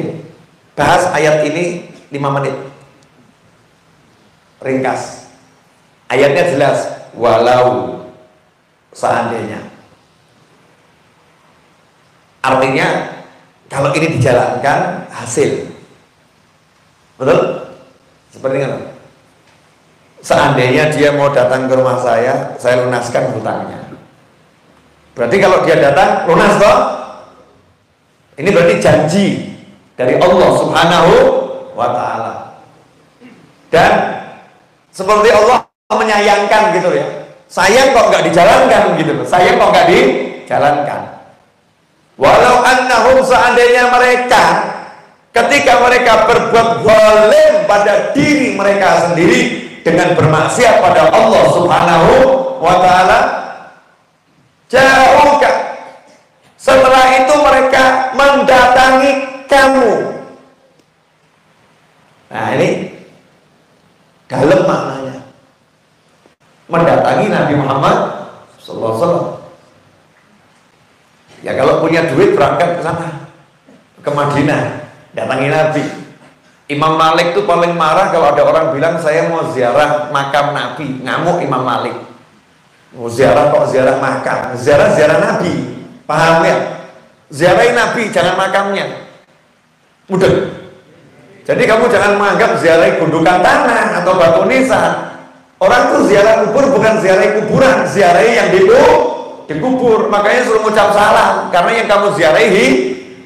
Bahas ayat ini 5 menit. Ringkas. Ayatnya jelas. Walau seandainya. Artinya kalau ini dijalankan hasil. Betul? Seperti itu. Seandainya dia mau datang ke rumah saya lunaskan hutangnya. Berarti kalau dia datang lunas toh? Ini berarti janji dari Allah Subhanahu wa ta'ala. Dan seperti Allah menyayangkan gitu ya. Sayang kok nggak dijalankan gitu loh. Sayang kok nggak dijalankan. Walau annahum seandainya mereka ketika mereka berbuat zalim pada diri mereka sendiri dengan bermaksiat pada Allah Subhanahu wa ta'ala, jauhkan setelah itu mereka mendatangi kamu. Nah ini dalam maknanya mendatangi Nabi Muhammad sallallahu alaihi wasallam. Ya kalau punya duit berangkat ke sana, ke Madinah, datangi Nabi. Imam Malik tuh paling marah kalau ada orang bilang saya mau ziarah makam Nabi. Ngamuk Imam Malik. Mau ziarah kok ziarah makam? Ziarah Nabi. Paham ya? Ziarahi Nabi, jangan makamnya. Mudah. Jadi kamu jangan menganggap ziarahi gundukan tanah atau batu nisan. Orang tuh ziarah kubur bukan ziarahi kuburan, ziarahi yang dikubur. Makanya suruh mengucap salam, karena yang kamu ziarahi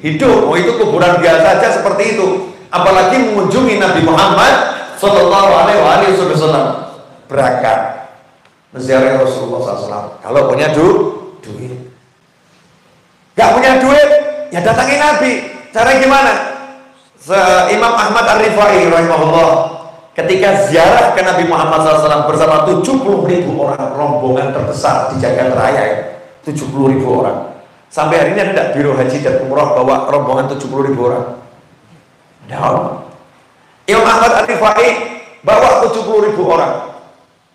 hidup. Oh, itu kuburan biasa saja seperti itu. Apalagi mengunjungi Nabi Muhammad Sallallahu Alaihi Wasallam. Berangkat menziarahi Rasulullah SAW. Kalau punya duit, gak punya duit, ya datangi Nabi. Cara gimana? Imam Ahmad Ar-Rifai rahimahullah ketika ziarah ke Nabi Muhammad SAW bersama 70.000 orang, rombongan terbesar di Jagat Raya, 70.000 orang. Sampai hari ini ada tidak biro haji dan umrah bawa rombongan 70.000 orang? Ada. Imam Ahmad Ar-Rifai bawa 70.000 orang,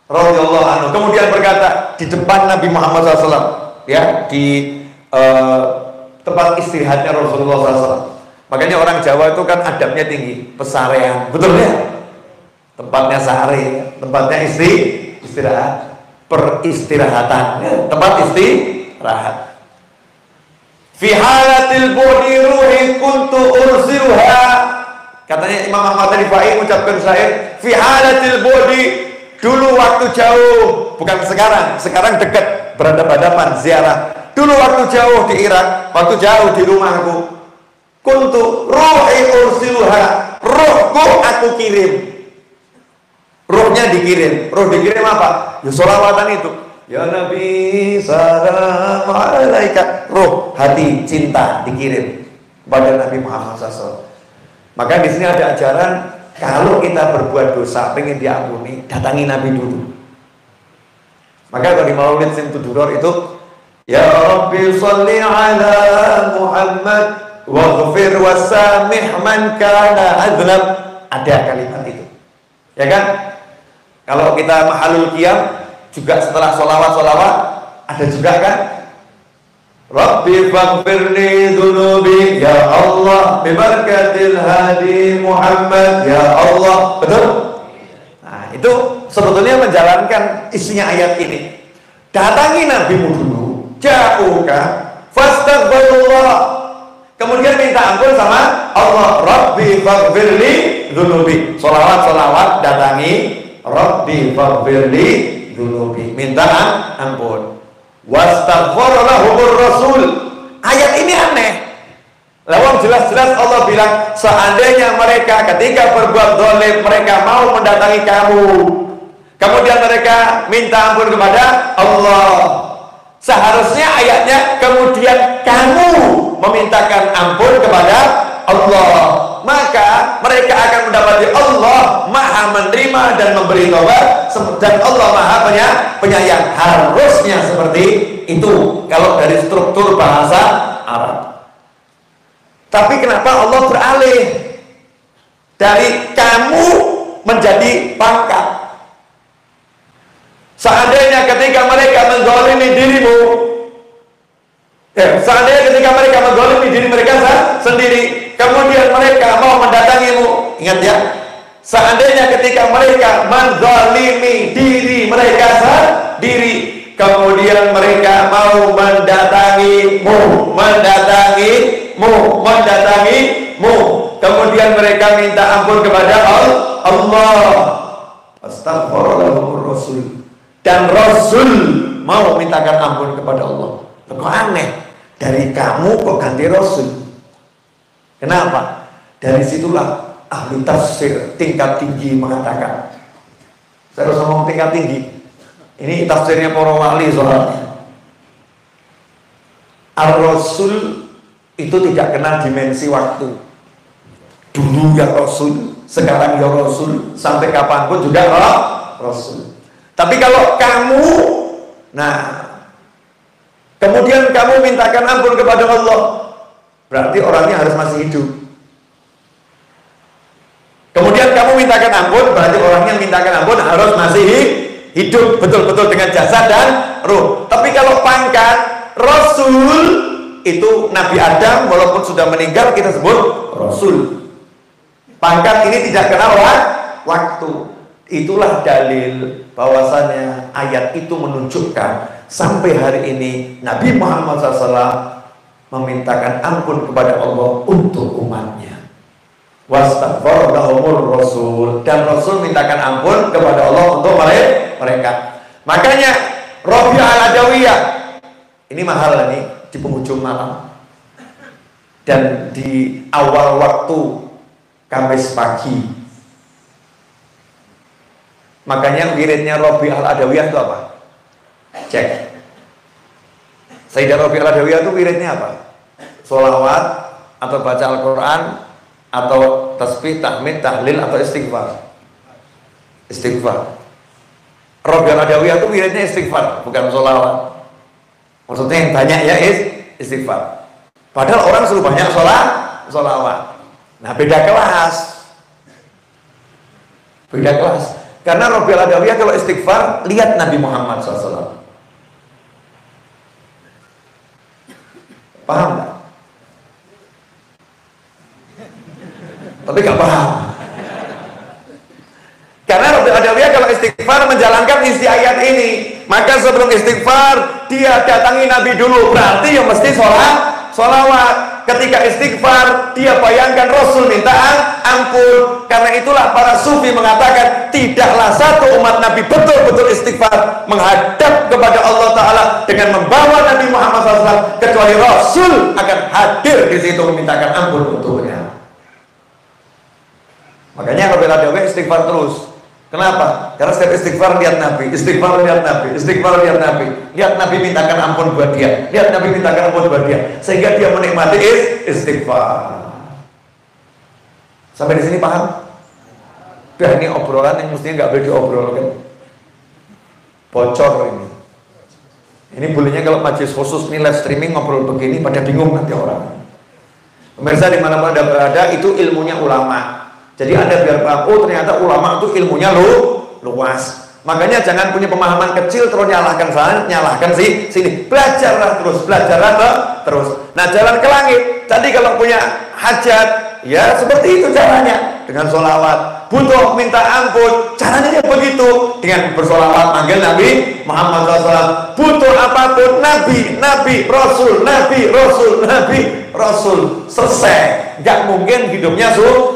radhiyallahu anhu. Kemudian berkata di depan Nabi Muhammad SAW, ya, di tempat istirahatnya Rasulullah SAW. Makanya orang Jawa itu kan adabnya tinggi, pesarean, betul ya? Tempatnya sare, tempatnya istirahat, peristirahatan, ya, tempat istirahat. Fi halatil budi ruhi kuntu ursiluha. Katanya Imam Ahmad Rifai mengucapkan syair, fi halatil budi, dulu waktu jauh, bukan sekarang dekat, berhadapan-hadapan ziarah. Dulu waktu jauh di Irak, waktu jauh di rumahku, kuntu ruhi ursiluha, rohku aku kirim. Rohnya dikirim. Roh dikirim apa? Ya sholawatan itu. Ya Nabi salam alaika. Roh, hati, cinta dikirim kepada Nabi Muhammad SAW. Maka di sini ada ajaran, kalau kita berbuat dosa pengen diampuni, datangi Nabi dulu. Maka kalau di Maulid Simtuduror itu, ya Rabbi sholli ala Muhammad waghfir wasamih man kana adlam. Ada kalimat itu, ya kan? Kalau kita mahalul qiyam juga setelah sholawat ada juga kan? Rabbi faghfirli dhunubi ya Allah bibarakatil hadi Muhammad ya Allah. Betul? Nah, itu sebetulnya menjalankan isinya ayat ini. Datangi nabimu dulu, ja'uka fastaghfirullah, kemudian minta ampun sama Allah. Rabbi faghfirli dhunubi, sholawat datangi Rabbi faghfirli dhunubi, minta ampun. Wastaghfara lahumur rasul. Ayat ini aneh. Lawang jelas-jelas Allah bilang, seandainya mereka ketika berbuat zalim mereka mau mendatangi kamu, kemudian mereka minta ampun kepada Allah. Seharusnya ayatnya kemudian kamu memintakan ampun kepada Allah, maka mereka akan mendapati Allah maha menerima dan memberi taubat, dan Allah maha penyayang. Harusnya seperti itu kalau dari struktur bahasa Arab. Tapi kenapa Allah beralih dari kamu menjadi pangkat? Seandainya ketika mereka menzalimi dirimu, seandainya ketika mereka menzalimi diri mereka sendiri, kemudian mereka mau mendatangimu, ingat ya, seandainya ketika mereka menzalimi diri mereka sendiri, kemudian mereka mau mendatangimu, kemudian mereka minta ampun kepada Allah, astaghfirullahaladzim, Rasul, dan Rasul mau mintakan ampun kepada Allah. Kok aneh, dari kamu kok ganti Rasul? Kenapa? Dari situlah ahli tafsir tingkat tinggi mengatakan, saya harus ngomong tingkat tinggi, ini tafsirnya para wali soalnya. Ar-Rasul itu tidak kenal dimensi waktu. Dulu ya Rasul, sekarang ya Rasul, sampai kapanpun juga Rasul. Tapi kalau kamu, nah, kemudian kamu mintakan ampun kepada Allah, berarti orangnya harus masih hidup. Kemudian kamu mintakan ampun, berarti orang yang mintakan ampun harus masih hidup, betul-betul dengan jasad dan ruh. Tapi kalau pangkat Rasul, itu Nabi Adam walaupun sudah meninggal kita sebut Rasul. Pangkat ini tidak kenal waktu. Itulah dalil bahwasannya ayat itu menunjukkan sampai hari ini Nabi Muhammad SAW memintakan ampun kepada Allah untuk umatnya. Wastaghfar lahumur rasul, dan Rasul mintakan ampun kepada Allah untuk mereka. Makanya Rabi' al-Adawiyah ini mahal nih di penghujung malam dan di awal waktu Kamis pagi. Makanya wiridnya Rabi' al-Adawiyah itu apa? Cek. Sayyidah Rabi' al-Adawiyah itu wiridnya apa? Sholawat atau baca Al-Quran atau tasbih, tahmid, tahlil atau istighfar? Istighfar. Rabi' al-Adawiyah itu wiridnya istighfar, bukan sholawat. Maksudnya yang banyak ya istighfar. Padahal orang suruh banyak sholawat. Nah beda kelas. Beda kelas. Karena Rabi' al-Adawiyah kalau istighfar, lihat Nabi Muhammad SAW. Paham nggak? Tapi nggak paham. Karena Rabi' al-Adawiyah kalau istighfar menjalankan isi ayat ini, maka sebelum istighfar dia datangi Nabi dulu, berarti yang mesti sholawat. Ketika istighfar dia bayangkan Rasul minta ampun. Karena itulah para sufi mengatakan tidaklah satu umat Nabi betul-betul istighfar menghadap kepada Allah Ta'ala dengan membawa Nabi Muhammad SAW kecuali Rasul akan hadir di situ memintakan ampun untuknya. Makanya Rabi' al-Adawiyah istighfar terus. Kenapa? Karena setiap istighfar lihat Nabi, istighfar lihat Nabi, istighfar lihat Nabi, lihat Nabi mintakan ampun buat dia, lihat Nabi mintakan ampun buat dia, sehingga dia menikmati istighfar. Sampai di sini paham? Udah, ini obrolan yang mestinya nggak boleh diobrolkan. Bocor ini. Ini bolehnya kalau majelis khusus nih live streaming ngobrol begini pada bingung nanti orang. Pemirsa dimanapun Anda berada, itu ilmunya ulama. Jadi Anda biar paham, oh ternyata ulama itu ilmunya luas. Makanya jangan punya pemahaman kecil terus nyalahkan sana, nyalahkan sini. Belajarlah terus. Nah, jalan ke langit. Tadi kalau punya hajat, ya seperti itu caranya. Dengan sholawat. Butuh minta ampun, caranya begitu. Dengan bersolawat manggil Nabi Muhammad SAW. Butuh apapun, Nabi, Rasul. Selesai. Gak mungkin hidupnya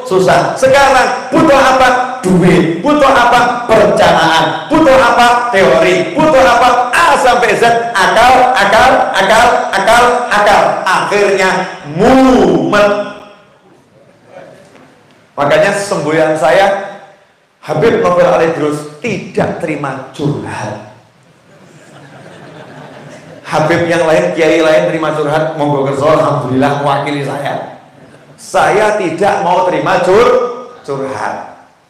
susah. Sekarang butuh apa? Duit. Butuh apa? Perencanaan. Butuh apa? Teori. Butuh apa? A sampai Z. Akal. Akhirnya mumet. Makanya semboyan saya, Habib Novel Al-Idrus tidak terima curhat. Habib yang lain, kiai lain terima curhat, monggo kerso, alhamdulillah mewakili saya. Saya tidak mau terima curhat.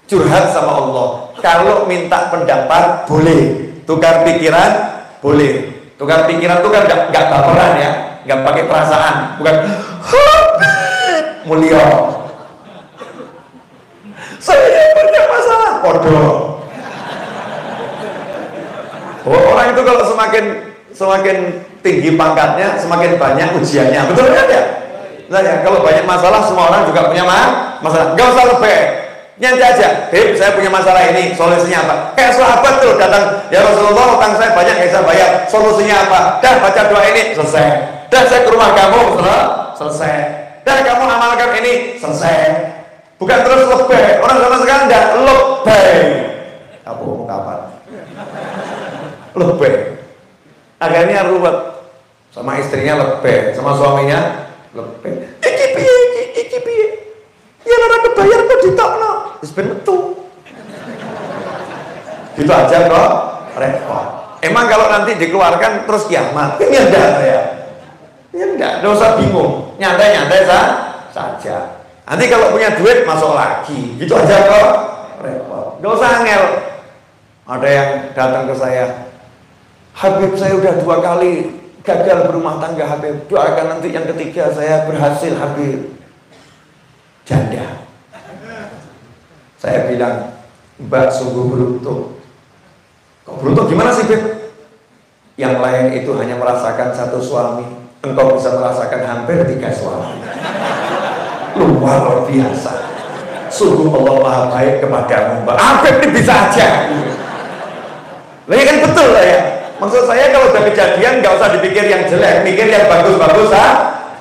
Curhat sama Allah. Kalau minta pendapat boleh, tukar pikiran boleh. Tukar pikiran itu kan nggak baperan ya, nggak pakai perasaan, bukan mulia. Saya punya masalah, bodoh. Orang itu kalau semakin tinggi pangkatnya, semakin banyak ujiannya, betul kan ya? Nah ya, kalau banyak masalah, semua orang juga punya masalah. Gak usah lebih, nyanyi aja. Saya punya masalah ini, solusinya apa? Kayak sahabat tuh datang, ya Rasulullah, utang saya banyak, kayak saya bayar. Solusinya apa? Dah baca doa ini, selesai. Dah saya ke rumah kamu, selesai. Dah kamu amalkan ini, selesai. Bukan terus lebih. Orang zaman sekarang enggak lebih. Apa mau kapan? Lebih. Akhirnya ruwet. Sama istrinya lebih, sama suaminya lebih. Iki piye? Ya ora kebayar kok ditokno. Wis ben metu. Gitu aja kok repot. Emang kalau nanti dikeluarkan terus kiamat? Ya enggak ya. Ya enggak usah bingung. Nyantai-nyantai saja. Nanti kalau punya duit masuk lagi, gitu aja kok repot. Gak usah angel. Ada yang datang ke saya, Habib saya udah 2 kali gagal berumah tangga Habib. Doakan nanti yang ketiga saya berhasil Habib. Janda. Saya bilang, Mbak sungguh beruntung. Kok beruntung gimana sih Beb? Yang lain itu hanya merasakan 1 suami, engkau bisa merasakan hampir 3 suami. Luar biasa. sungguh Allah maha baik kepadamu Mbak Afif ini bisa aja. Lah kan betul lah ya. Maksud saya kalau udah kejadian nggak usah dipikir yang jelek, mikir yang bagus-bagus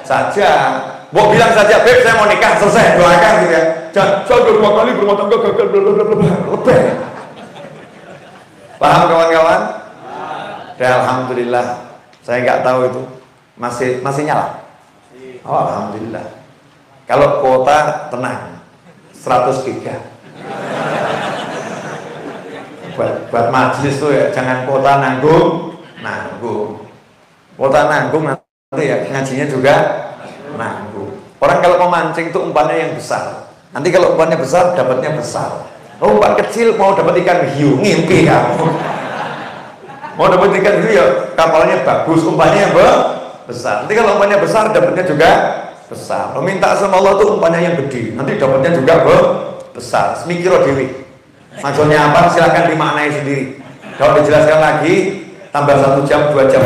saja. Mau bilang saja, Beb saya mau nikah, selesai, doakan gitu ya. Jangan, saya udah 2 kali berumah tangga gagal, lebih. Paham kawan-kawan? Ya, alhamdulillah. Saya nggak tahu itu masih nyala. Oh, alhamdulillah. Kalau kuota tenang, 100 giga. Buat majelis tuh ya, jangan kuota nanggung. Kuota nanggung nanti ya ngajinya juga nanggung. Orang kalau mau mancing itu umpannya yang besar. Nanti kalau umpannya besar, dapatnya besar. Oh, umpan kecil mau dapat ikan hiu, ngimpi kamu. Mau dapat ikan hiu ya kapalnya bagus, umpannya yang besar. Nanti kalau umpannya besar, dapatnya juga besar. Lo minta sama Allah tuh umpannya yang gede, nanti dapatnya juga besar. Semikiro dewi. Maksudnya apa? Silahkan dimaknai sendiri. Kalau dijelaskan lagi, tambah 1 jam, 2 jam.